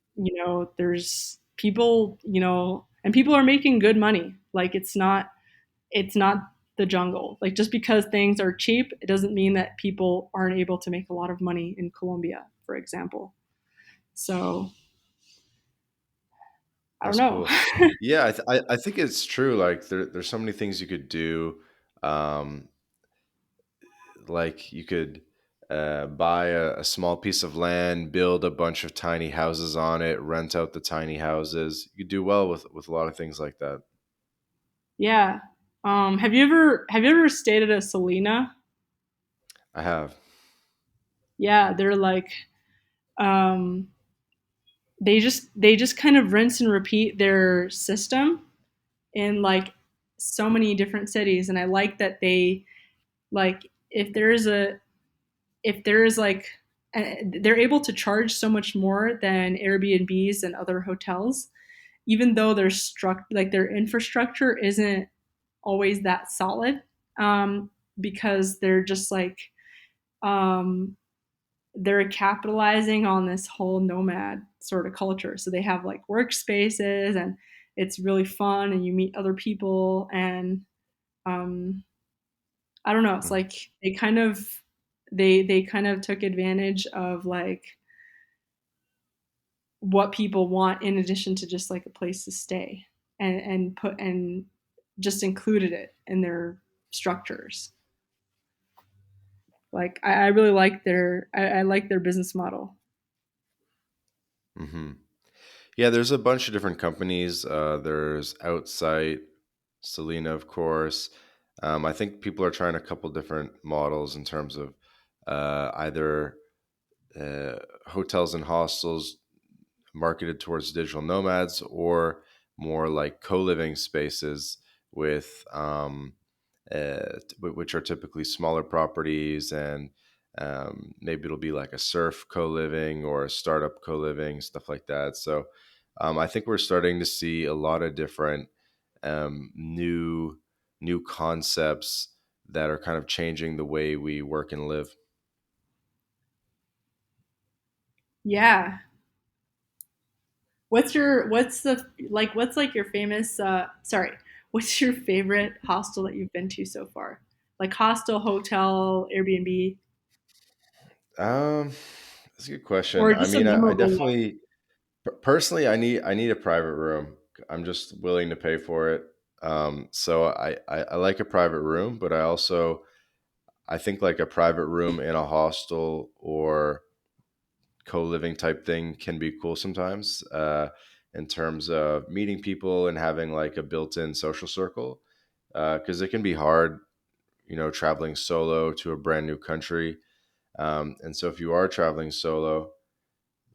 There's people, and people are making good money. Like it's not the jungle. Like just because things are cheap, it doesn't mean that people aren't able to make a lot of money in Colombia, for example. So I don't That's know. cool. Yeah, I think it's true. Like there's so many things you could do. Um, like you could buy a small piece of land, build a bunch of tiny houses on it, rent out the tiny houses. You could do well with a lot of things like that. Yeah. Have you ever stayed at a Selena? I have. Yeah, they're like um they just kind of rinse and repeat their system in like so many different cities, and I like that they like if there is like they're able to charge so much more than Airbnbs and other hotels, even though their infrastructure isn't always that solid, because they're just like um, they're capitalizing on this whole nomad sort of culture. So they have like workspaces, and it's really fun, and you meet other people, and um, I don't know. It's Mhm. like they kind of took advantage of like what people want in addition to just like a place to stay, and just included it in their structures. Like I really like I like their business model. Hmm. Yeah, there's a bunch of different companies. There's Outsite, Selena, of course. I think people are trying a couple different models in terms of either uh, hotels and hostels marketed towards digital nomads or more like co-living spaces with which are typically smaller properties and maybe it'll be like a surf co-living or a startup co-living, stuff like that. So I think we're starting to see a lot of different new concepts that are kind of changing the way we work and live. Yeah. What's like your famous sorry, what's your favorite hostel that you've been to so far? Like hostel, hotel, Airbnb, Um, that's a good question. or I just a mean, I memorable one? definitely personally, I need a private room. I'm just willing to pay for it. So I like a private room, but I think like a private room in a hostel or co-living type thing can be cool sometimes. In terms of meeting people and having like a built-in social circle, because it can be hard, traveling solo to a brand new country. And so if you are traveling solo,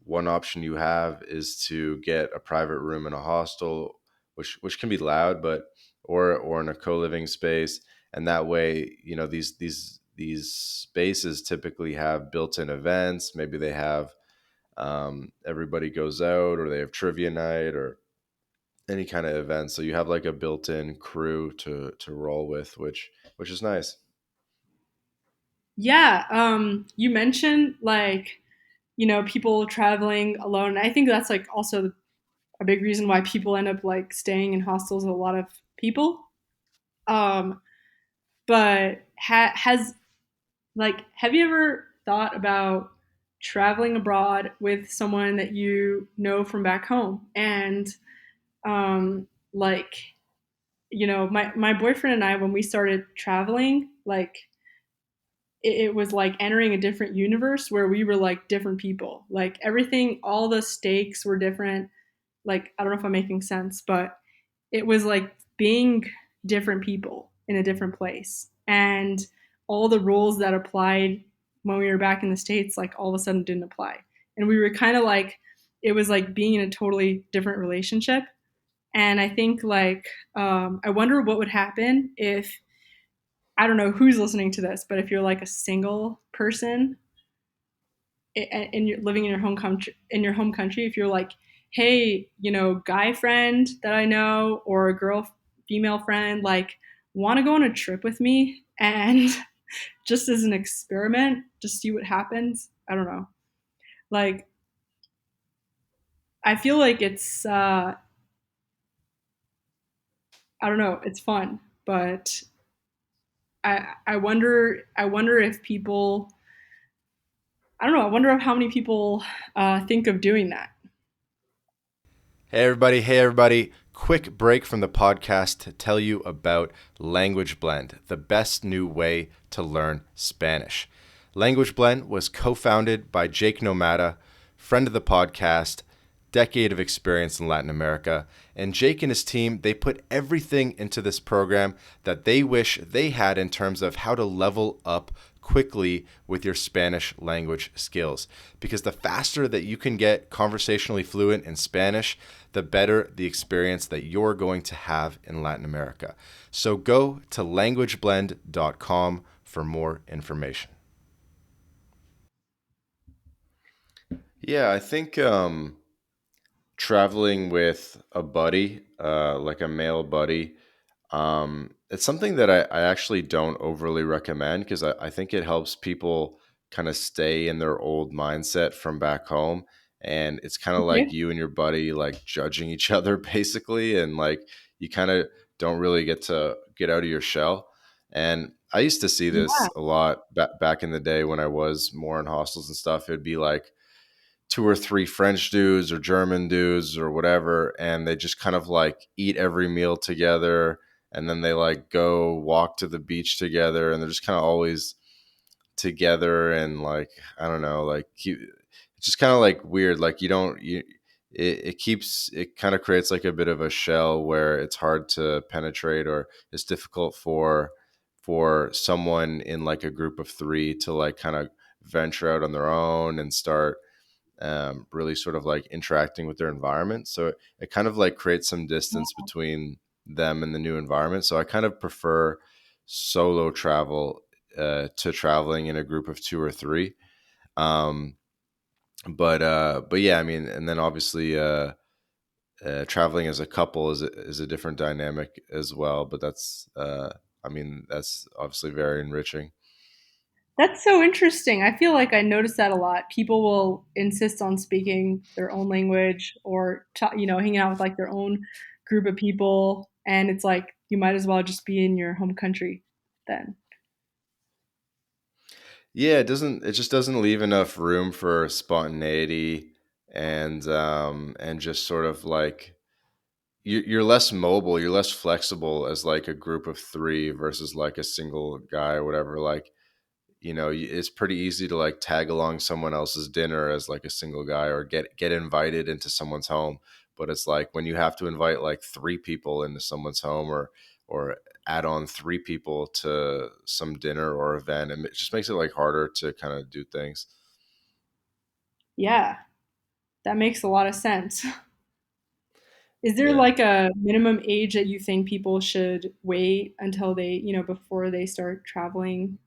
one option you have is to get a private room in a hostel, which can be loud, but or in a co-living space, and that way, these spaces typically have built-in events. Maybe they have everybody goes out, or they have trivia night, or any kind of event. So you have like a built-in crew to roll with, which is nice. Yeah, you mentioned like, people traveling alone. I think that's like also a big reason why people end up like staying in hostels with a lot of people. Um, but has like, have you ever thought about traveling abroad with someone that you know from back home? And like, my boyfriend and I, when we started traveling, like it was like entering a different universe where we were like different people. Like everything, all the stakes were different. Like, I don't know if I'm making sense, but it was like being different people in a different place. And all the rules that applied when we were back in the States, like all of a sudden didn't apply. And we were kind of like, it was like being in a totally different relationship. And I think like, I wonder what would happen if, I don't know who's listening to this, but if you're like a single person and you're living in your home country, if you're like, hey, guy friend that I know or a girl female friend, like, want to go on a trip with me and just as an experiment, just see what happens. I don't know. Like, I feel like it's I don't know, it's fun, but I wonder if people, I don't know, I wonder how many people think of doing that. Hey everybody, hey everybody. Quick break from the podcast to tell you about Language Blend, the best new way to learn Spanish. Language Blend was co-founded by Jake Nomada, friend of the podcast, decade of experience in Latin America, and Jake and his team, they put everything into this program that they wish they had in terms of how to level up quickly with your Spanish language skills. Because the faster that you can get conversationally fluent in Spanish, the better the experience that you're going to have in Latin America. So go to languageblend.com for more information. Yeah, I think traveling with a buddy, like a male buddy, it's something that I actually don't overly recommend because I think it helps people kind of stay in their old mindset from back home. And it's kind of like Okay. you and your buddy like judging each other basically. And like you kind of don't really get to get out of your shell. And I used to see Yeah. this a lot back in the day when I was more in hostels and stuff. It'd be like, two or three French dudes or German dudes or whatever, and they just kind of like eat every meal together, and then they like go walk to the beach together, and they're just kind of always together, and like I don't know, like it's just kind of like weird. Like you don't you. It keeps it kind of creates like a bit of a shell where it's hard to penetrate or it's difficult for someone in like a group of three to like kind of venture out on their own and start really sort of like interacting with their environment. So it kind of like creates some distance between them and the new environment. So I kind of prefer solo travel to traveling in a group of two or three. Um, but yeah, I mean, and then obviously traveling as a couple is a different dynamic as well. But that's I mean, that's obviously very enriching. That's so interesting. I feel like I notice that a lot. People will insist on speaking their own language or, hanging out with like their own group of people. And it's like, you might as well just be in your home country then. Yeah, it just doesn't leave enough room for spontaneity and just sort of like you're less mobile, you're less flexible as like a group of three versus like a single guy or whatever. Like it's pretty easy to like tag along someone else's dinner as like a single guy or get invited into someone's home. But it's like when you have to invite like three people into someone's home or add on three people to some dinner or event, and it just makes it like harder to kind of do things. Yeah, that makes a lot of sense. Is there Yeah. like a minimum age that you think people should wait until they, before they start traveling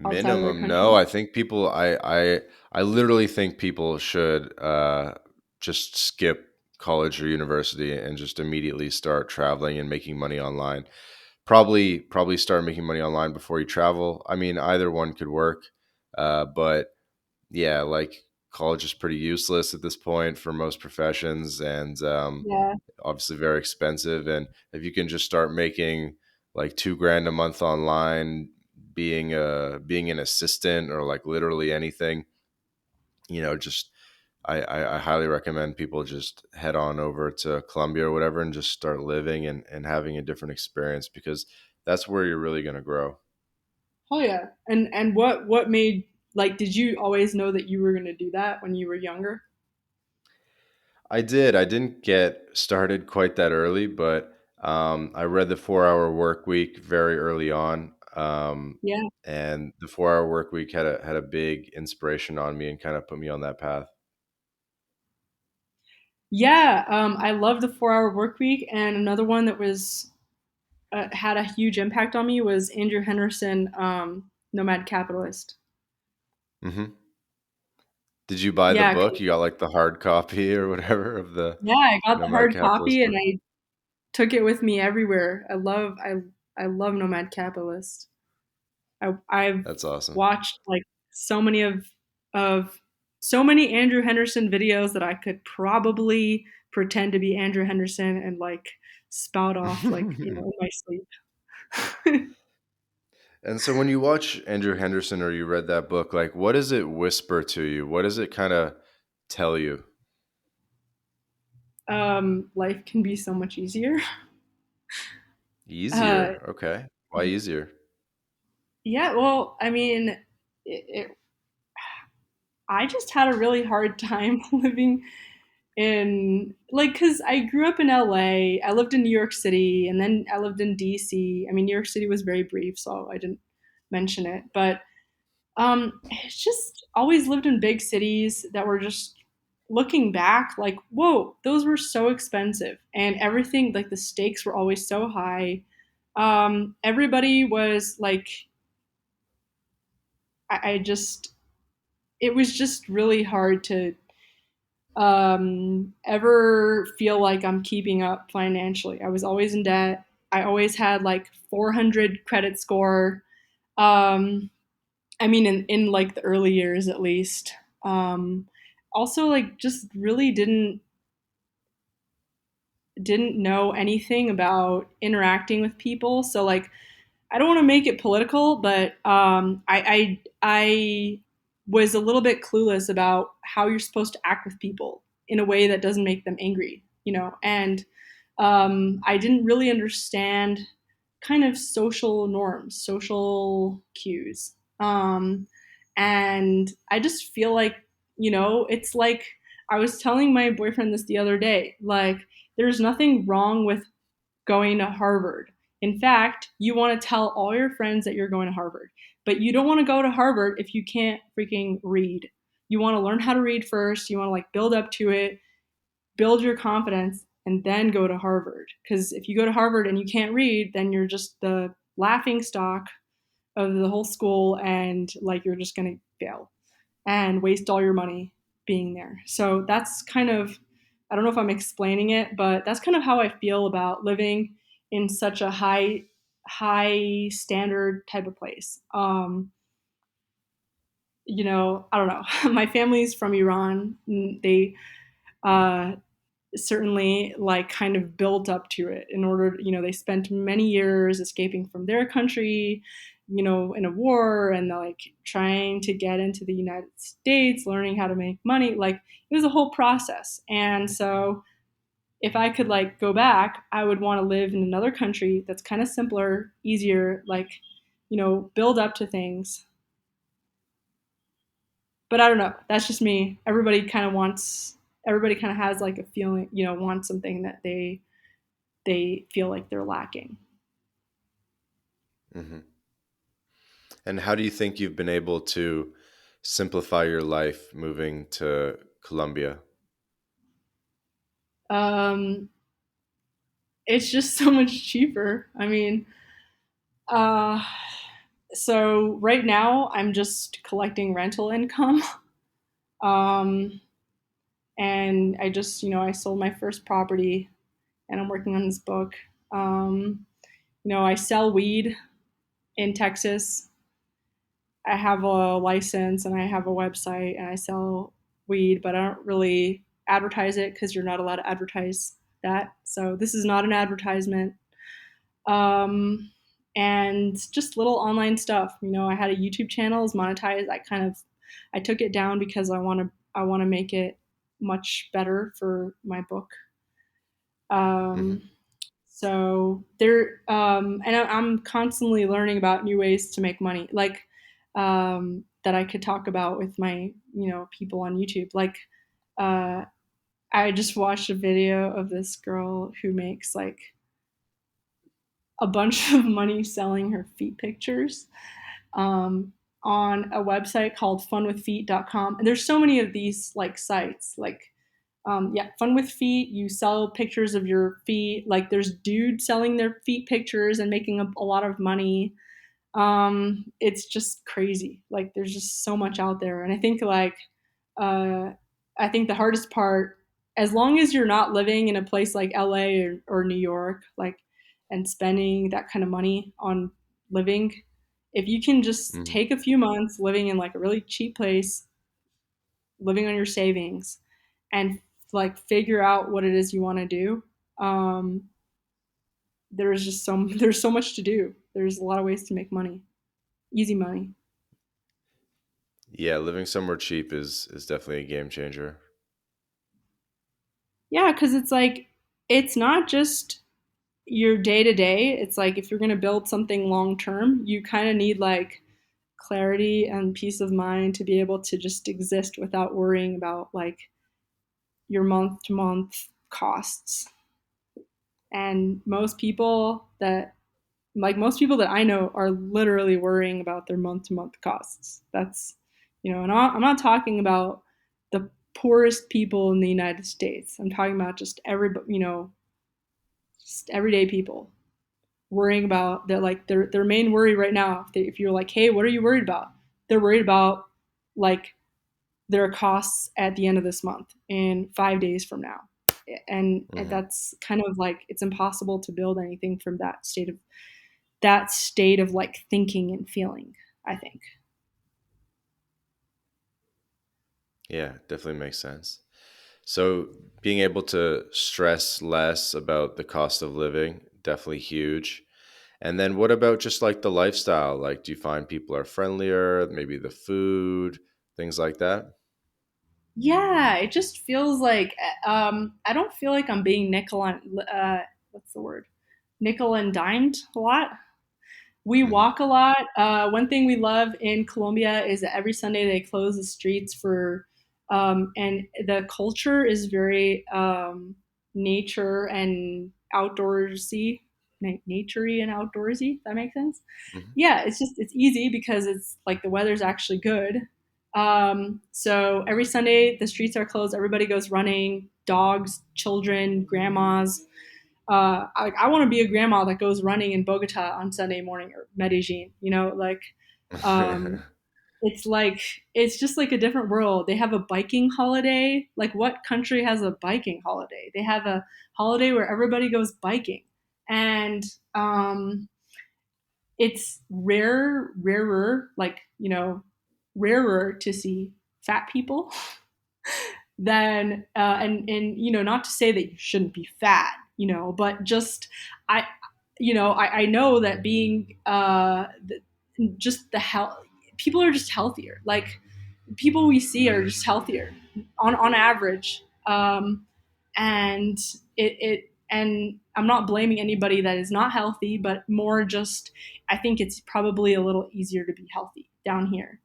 outside of their Minimum, no. country? I think I literally think people should just skip college or university and just immediately start traveling and making money online. Probably start making money online before you travel. I mean, either one could work, but yeah, like college is pretty useless at this point for most professions, and Yeah. obviously very expensive. And if you can just start making like 2 grand a month online, being an assistant or like literally anything, just I highly recommend people just head on over to Colombia or whatever and just start living and having a different experience, because that's where you're really going to grow. Oh yeah. And what made, like, did you always know that you were going to do that when you were younger? I did. I didn't get started quite that early, but I read the 4 Hour Work Week very early on. Yeah. And the 4 Hour Work Week had a big inspiration on me and kind of put me on that path. Yeah, I love the 4 Hour Work Week, and another one that was had a huge impact on me was Andrew Henderson, Nomad Capitalist. Hmm. Did you buy the Yeah, book? You got like the hard copy or whatever of the yeah, I got the Nomad hard Capitalist copy and book? I took it with me everywhere. I love Nomad Capitalist. I've That's awesome. watched like so many of so many Andrew Henderson videos that I could probably pretend to be Andrew Henderson and like spout off like, in my sleep. And so when you watch Andrew Henderson or you read that book, like what does it whisper to you? What does it kind of tell you? Life can be so much easier. Uh, Easier. Okay. Why easier? yeah, well, I mean, I just had a really hard time living in, like, because I grew up in LA, I lived in New York City, and then I lived in DC. I mean, New York City was very brief, so I didn't mention it, but it's just always lived in big cities that were just, looking back, like, whoa, those were so expensive, and everything, like the stakes were always so high. Everybody was like, I just, it was just really hard to ever feel like I'm keeping up financially. I was always in debt. I always had like 400 credit score. Um, I mean, in like the early years at least. Um, Also, like, just really didn't know anything about interacting with people. So like, I don't want to make it political, but I was a little bit clueless about how you're supposed to act with people in a way that doesn't make them angry, and I didn't really understand kind of social norms, social cues, and I just feel like, it's like, I was telling my boyfriend this the other day, like, there's nothing wrong with going to Harvard. In fact, you want to tell all your friends that you're going to Harvard, but you don't want to go to Harvard if you can't freaking read. You want to learn how to read first. You want to like build up to it, build your confidence, and then go to Harvard. Because if you go to Harvard and you can't read, then you're just the laughing stock of the whole school, and like, you're just going to fail and waste all your money being there. So that's kind of, I don't know if I'm explaining it, but that's kind of how I feel about living in such a high standard type of place. I don't know. My family's from Iran. They uh, certainly like kind of built up to it in order, they spent many years escaping from their country, in a war, and like trying to get into the United States, learning how to make money. Like, it was a whole process. And so if I could like go back, I would want to live in another country that's kind of simpler, easier, like, build up to things. But I don't know. That's just me. Everybody kind of has like a feeling, wants something that they feel like they're lacking. Hmm. And how do you think you've been able to simplify your life moving to Colombia? Um, it's just so much cheaper. I mean, uh, so right now I'm just collecting rental income, um, And I just, I sold my first property, and I'm working on this book. Um, I sell weed in Texas. I have a license and I have a website and I sell weed, but I don't really advertise it because you're not allowed to advertise that. So this is not an advertisement. Um, and just little online stuff. I had a YouTube channel, is monetized. I took it down because I want to make it much better for my book. Hmm. Um, so and I'm constantly learning about new ways to make money, like that I could talk about with my people on YouTube. Like uh, I just watched a video of this girl who makes like a bunch of money selling her feet pictures um, on a website called funwithfeet.com. And there's so many of these like sites, like yeah, Fun with Feet. You sell pictures of your feet. Like there's dudes selling their feet pictures and making a lot of money. It's just crazy. Like there's just so much out there, and uh, I think the hardest part, as long as you're not living in a place like LA or New York, like, and spending that kind of money on living, if you can just Hmm. take a few months living in like a really cheap place, living on your savings, and like figure out what it is you want to do. Um, there's so much to do. There's a lot of ways to make money, easy money. Yeah, living somewhere cheap is definitely a game changer. Yeah, because it's like it's not just your day to day. It's like if you're going to build something long term, you kind of need like clarity and peace of mind to be able to just exist without worrying about like your month to month costs. And most people that I know are literally worrying about their month to month costs. That's, and I'm not talking about the poorest people in the United States. I'm talking about just just everyday people worrying about their main worry right now. If you're like, hey, what are you worried about? They're worried about like their costs at the end of this month and 5 days from now. And Hmm. that's kind of like it's impossible to build anything from that state of like thinking and feeling, I think. Yeah, definitely makes sense. So being able to stress less about the cost of living, definitely huge. And then what about just like the lifestyle? Like, do you find people are friendlier? Maybe the food, things like that? Yeah, it just feels like I don't feel like I'm being what's the word? Nickel and dimed a lot. We Hmm. walk a lot. One thing we love in Colombia is that every Sunday they close the streets and the culture is very nature and outdoorsy, naturey and outdoorsy. That makes sense. Hmm. Yeah, it's easy because it's like the weather's actually good. So every Sunday the streets are closed. Everybody goes running. Dogs, children, grandmas. I want to be a grandma that goes running in Bogota on Sunday morning or Medellin. Um, it's like it's just like a different world. They have a biking holiday. Like what country has a biking holiday? They have a holiday where everybody goes biking, and it's rarer to see fat people than and not to say that you shouldn't be fat, but just I I know that being just the health people are just healthier. Like people we see are just healthier on average. And and I'm not blaming anybody that is not healthy, but more just I think it's probably a little easier to be healthy down here.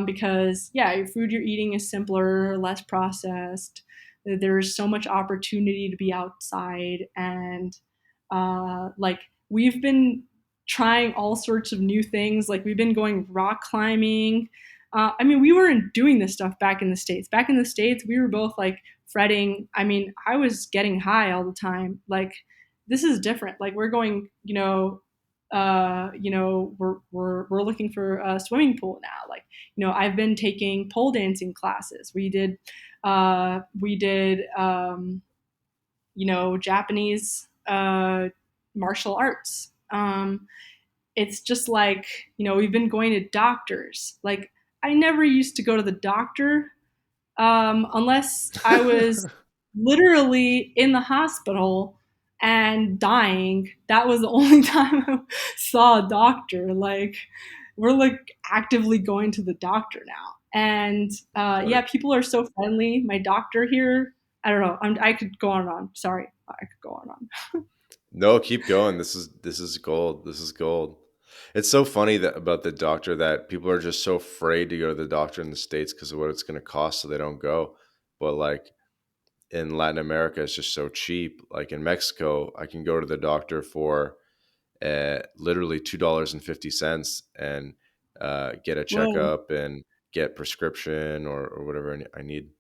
Because yeah, your food you're eating is simpler, less processed. There's so much opportunity to be outside, and like we've been trying all sorts of new things. Like we've been going rock climbing. I mean, we weren't doing this stuff back in the States. Back in the States, we were both like fretting. I mean, I was getting high all the time. Like, this is different. Like, we're going, we're looking for a swimming pool now. Like, I've been taking pole dancing classes. We did Japanese martial arts. It's just like, we've been going to doctors. Like, I never used to go to the doctor unless I was literally in the hospital and dying. That was the only time I saw a doctor. Like, we're like actively going to the doctor now. And Got yeah, it. people are so friendly. My doctor here, I don't know. I could go on and on. Sorry, I could go on and on. No, keep going. This is gold. This is gold. It's so funny that about the doctor that people are just so afraid to go to the doctor in the States because of what it's going to cost, so they don't go. But like in Latin America, it's just so cheap. Like in Mexico, I can go to the doctor for literally $2.50 and get a Whoa, checkup and get prescription or whatever I need.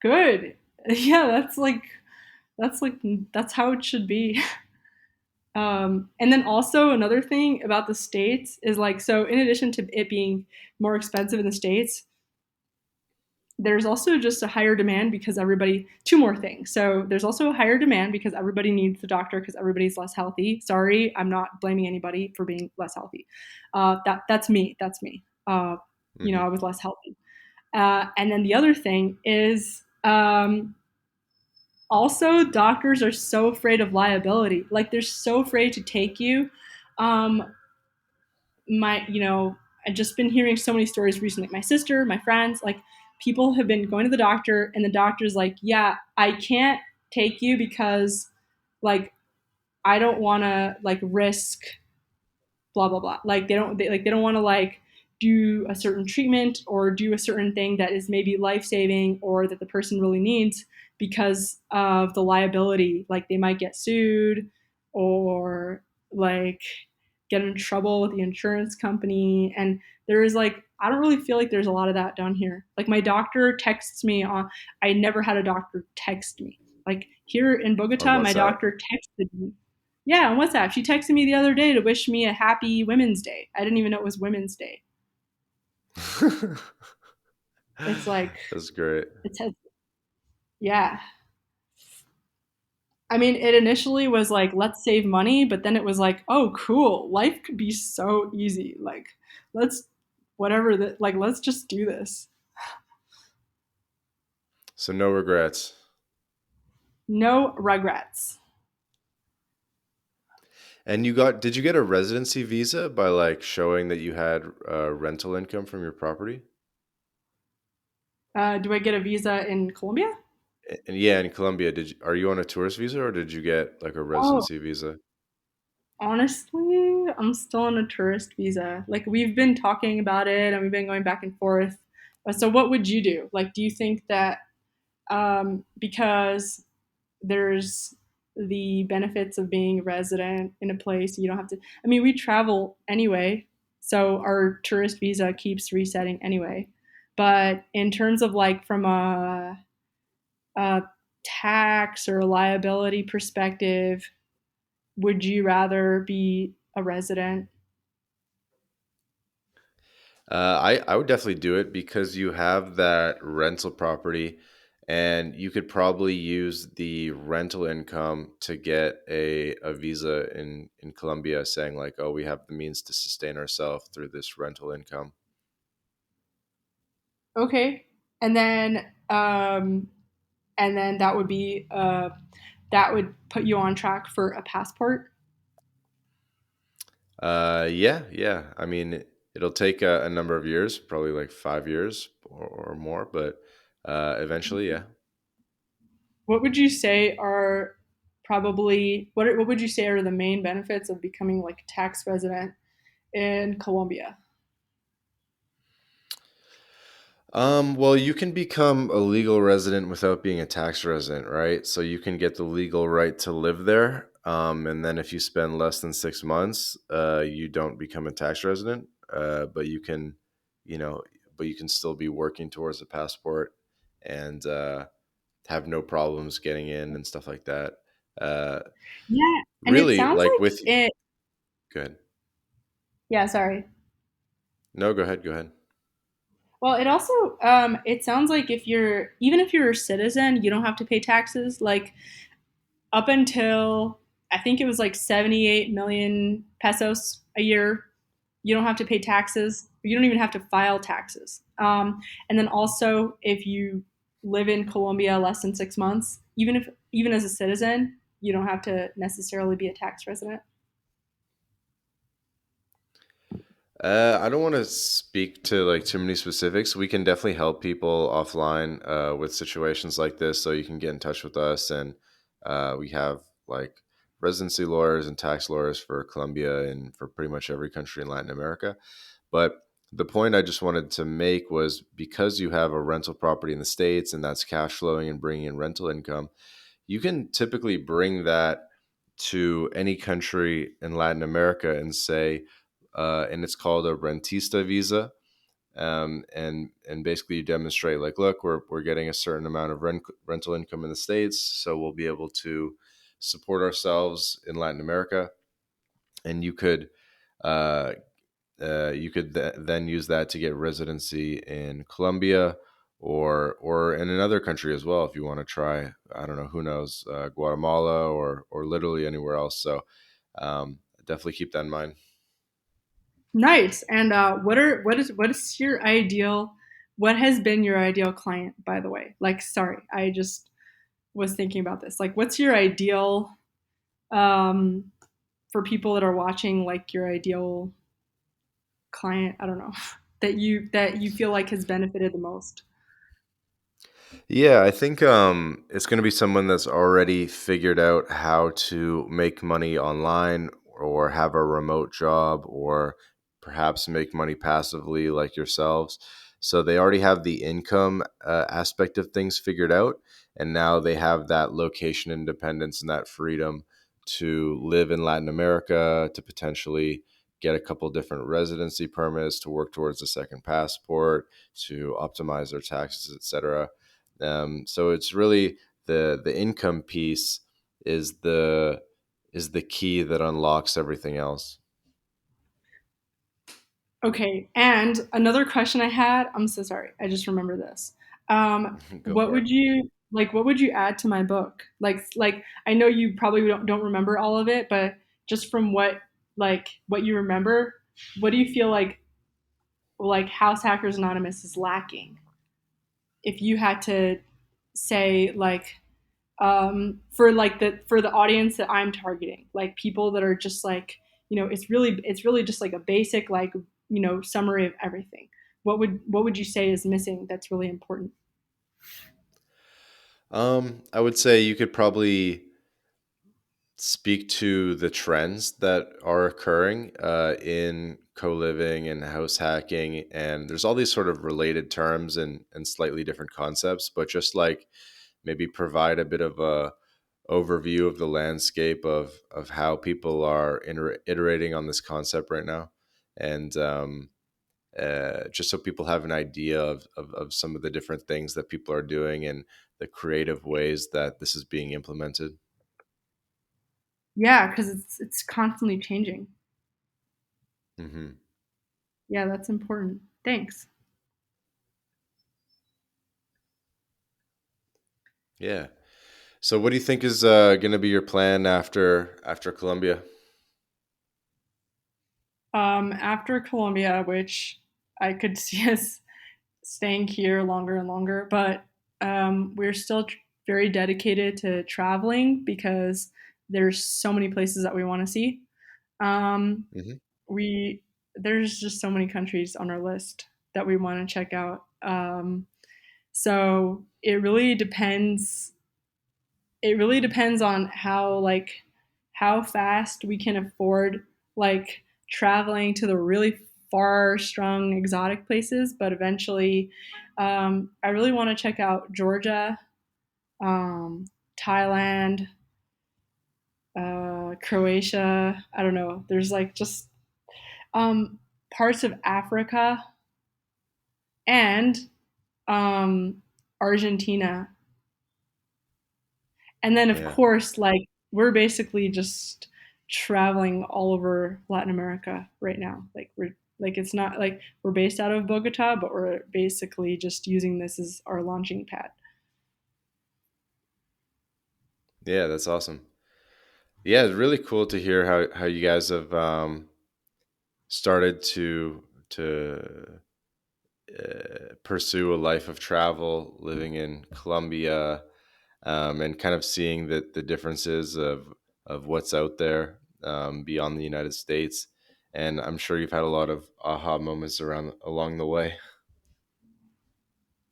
good. Yeah, that's like that's how it should be. And then also another thing about the states is like, so in addition to it being more expensive in the states, there's also just a higher demand because everybody, two more things. So there's also a higher demand because everybody needs the doctor because everybody's less healthy. Sorry, I'm not blaming anybody for being less healthy. That's me. That's me. Hmm. I was less healthy. And then the other thing is also doctors are so afraid of liability. Like, they're so afraid to take you. Um, my you know I've just been hearing so many stories recently. My sister, my friends, like, people have been going to the doctor and the doctor's like, yeah, I can't take you because, like, I don't want to, like, risk blah blah blah. Like, they don't want to, like, do a certain treatment or do a certain thing that is maybe life saving or that the person really needs because of the liability. Like, they might get sued or, like, get in trouble with the insurance company. And there is, like, I don't really feel like there's a lot of that down here. Like, my doctor texts me on I never had a doctor text me. Like, here in On Bogota, my WhatsApp. doctor texted me. Yeah, on WhatsApp. She texted me the other day to wish me a happy Women's Day. I didn't even know it was Women's Day. It's like, That's great. it's yeah. I mean, it initially was like, let's save money, but then it was like, oh, cool. Life could be so easy. Like, let's, whatever that, like, let's just do this. So no regrets. No regrets. And did you get a residency visa by like showing that you had rental income from your property? Do I get a visa in Colombia? And yeah, in Colombia, are you on a tourist visa or did you get like a Oh, residency visa? honestly, I'm still on a tourist visa. Like, we've been talking about it and we've been going back and forth. So what would you do? Like, do you think that because there's the benefits of being a resident in a place, you don't have to, I mean, we travel anyway, so our tourist visa keeps resetting anyway. But in terms of, like, from a tax or liability perspective, would you rather be a resident? I would definitely do it because you have that rental property, and you could probably use the rental income to get a visa in Colombia, saying like, oh, we have the means to sustain ourselves through this rental income. Okay. And then that would be that would put you on track for a passport. Yeah, yeah. I mean, it'll take a number of years, probably like 5 years or more, but eventually, yeah. What would you say are what would you say are the main benefits of becoming, like, a tax resident in Colombia? Well, you can become a legal resident without being a tax resident, right? So you can get the legal right to live there. And then if you spend less than 6 months, you don't become a tax resident. But you can, you know, but you can still be working towards a passport and have no problems getting in and stuff like that. Uh, Yeah. And it Really, sounds like like with it. good. Yeah, sorry. No, go ahead. Go ahead. Well, it also it sounds like if you're even if you're a citizen, you don't have to pay taxes. Like up until I think it was like 78 million pesos a year, you don't have to pay taxes. You don't even have to file taxes. And then also, if you live in Colombia less than 6 months, even as a citizen, you don't have to necessarily be a tax resident. I don't want to speak to like too many specifics. We can definitely help people offline with situations like this. So you can get in touch with us, and we have like residency lawyers and tax lawyers for Colombia and for pretty much every country in Latin America. But the point I just wanted to make was because you have a rental property in the States and that's cash flowing and bringing in rental income, you can typically bring that to any country in Latin America and say, and it's called a rentista visa. And basically you demonstrate like, look, we're getting a certain amount of rental income in the States, so we'll be able to support ourselves in Latin America. And uh, you could then use that to get residency in Colombia or in another country as well if you want to try. I don't know, who knows, Guatemala or literally anywhere else. So definitely keep that in mind. Nice. And what is your ideal? What has been your ideal client, by the way? Like, sorry, I just was thinking about this. Like, what's your ideal um, for people that are watching? Like, your ideal client? I don't know that you feel like has benefited the most. Yeah, I think it's going to be someone that's already figured out how to make money online or have a remote job or perhaps make money passively like yourselves. So they already have the income aspect of things figured out. And now they have that location independence and that freedom to live in Latin America, to potentially get a couple different residency permits, to work towards a second passport, to optimize their taxes, etc. So it's really the income piece is the key that unlocks everything else. Okay, and another question I had, I'm so sorry, I just remember this. Go What for it. would you like? What would you add to my book? Like I know you probably don't remember all of it, but just from what you remember, what do you feel like House Hackers Anonymous is lacking? If you had to say for the audience that I'm targeting, like people that are just like, it's really just like a basic summary of everything. What would you say is missing that's really important? I would say you could probably speak to the trends that are occurring in co-living and house hacking, and there's all these sort of related terms and slightly different concepts, but just like maybe provide a bit of a overview of the landscape of how people are iterating on this concept right now, and just so people have an idea of some of the different things that people are doing and the creative ways that this is being implemented. Yeah, because it's constantly changing. Hmm. Yeah, that's important. Thanks. Yeah. So, what do you think is going to be your plan after Colombia? After Colombia, which I could see us staying here longer and longer, but we're still very dedicated to traveling because there's so many places that we want to see. Um, Hmm. we there's just so many countries on our list that we want to check out. So it really depends on how fast we can afford like traveling to the really far strong exotic places, but eventually I really want to check out Georgia, um, Thailand, Croatia. I don't know, there's like just um, parts of Africa and um, Argentina, and then of Yeah. course like we're basically just traveling all over Latin America right now. Like it's not like we're based out of Bogota, but we're basically just using this as our launching pad. Yeah, that's awesome. Yeah, it's really cool to hear how you guys have started to pursue a life of travel, living in Colombia, and kind of seeing the differences of what's out there beyond the United States. And I'm sure you've had a lot of aha moments around along the way.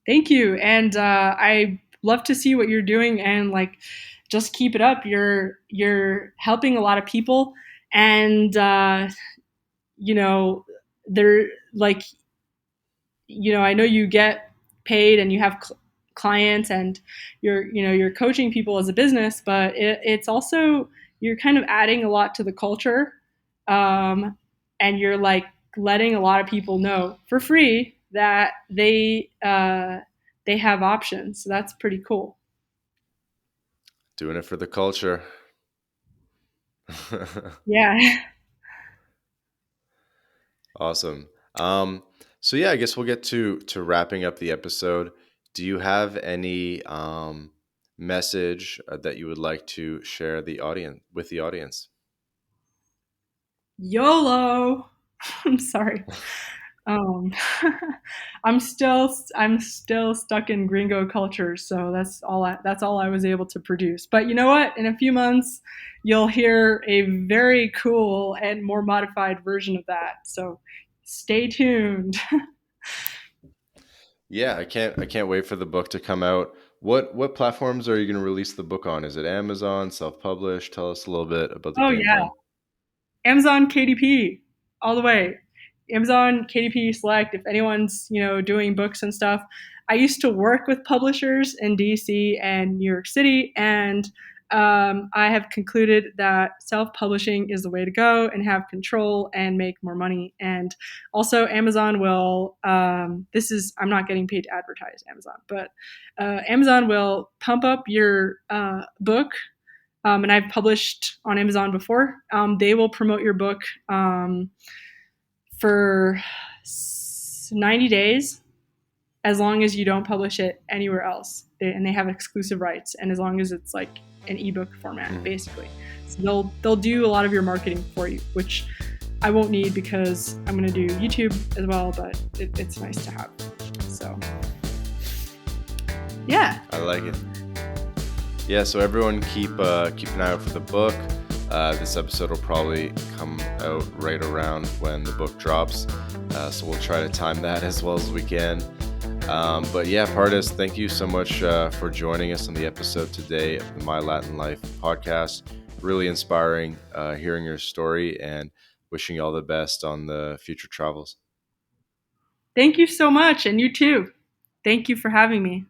Thank you, and I love to see what you're doing, and like, just keep it up. You're helping a lot of people, and you know, they're like, I know you get paid and you have clients, and you're coaching people as a business, but it's also, you're kind of adding a lot to the culture, um, and you're like letting a lot of people know for free that they have options. So that's pretty cool. Doing it for the culture. Yeah. Awesome. So yeah, I guess we'll get to wrapping up the episode. Do you have any message that you would like to share the audience with the audience? YOLO. I'm sorry. Um, I'm still stuck in gringo culture, so that's all I was able to produce. But you know what? In a few months, you'll hear a very cool and more modified version of that. So stay tuned. Yeah, I can't wait for the book to come out. What platforms are you going to release the book on? Is it Amazon, self-published? Tell us a little bit about the Oh game yeah, plan. Amazon KDP all the way. Amazon KDP Select. If anyone's doing books and stuff, I used to work with publishers in DC and New York City, and I have concluded that self-publishing is the way to go and have control and make more money. And also, Amazon will. This is I'm not getting paid to advertise Amazon, but Amazon will pump up your book, and I've published on Amazon before. They will promote your book for 90 days as long as you don't publish it anywhere else. And they have exclusive rights, and as long as it's like an ebook format, Mhm. basically. So they'll do a lot of your marketing for you, which I won't need because I'm going to do YouTube as well, but it's nice to have. So, yeah. I like it. Yeah, so everyone keep an eye out for the book. This episode will probably come out right around when the book drops, so we'll try to time that as well as we can. But yeah, Pardes, thank you so much for joining us on the episode today of the My Latin Life podcast. Really inspiring hearing your story, and wishing you all the best on the future travels. Thank you so much. And you too. Thank you for having me.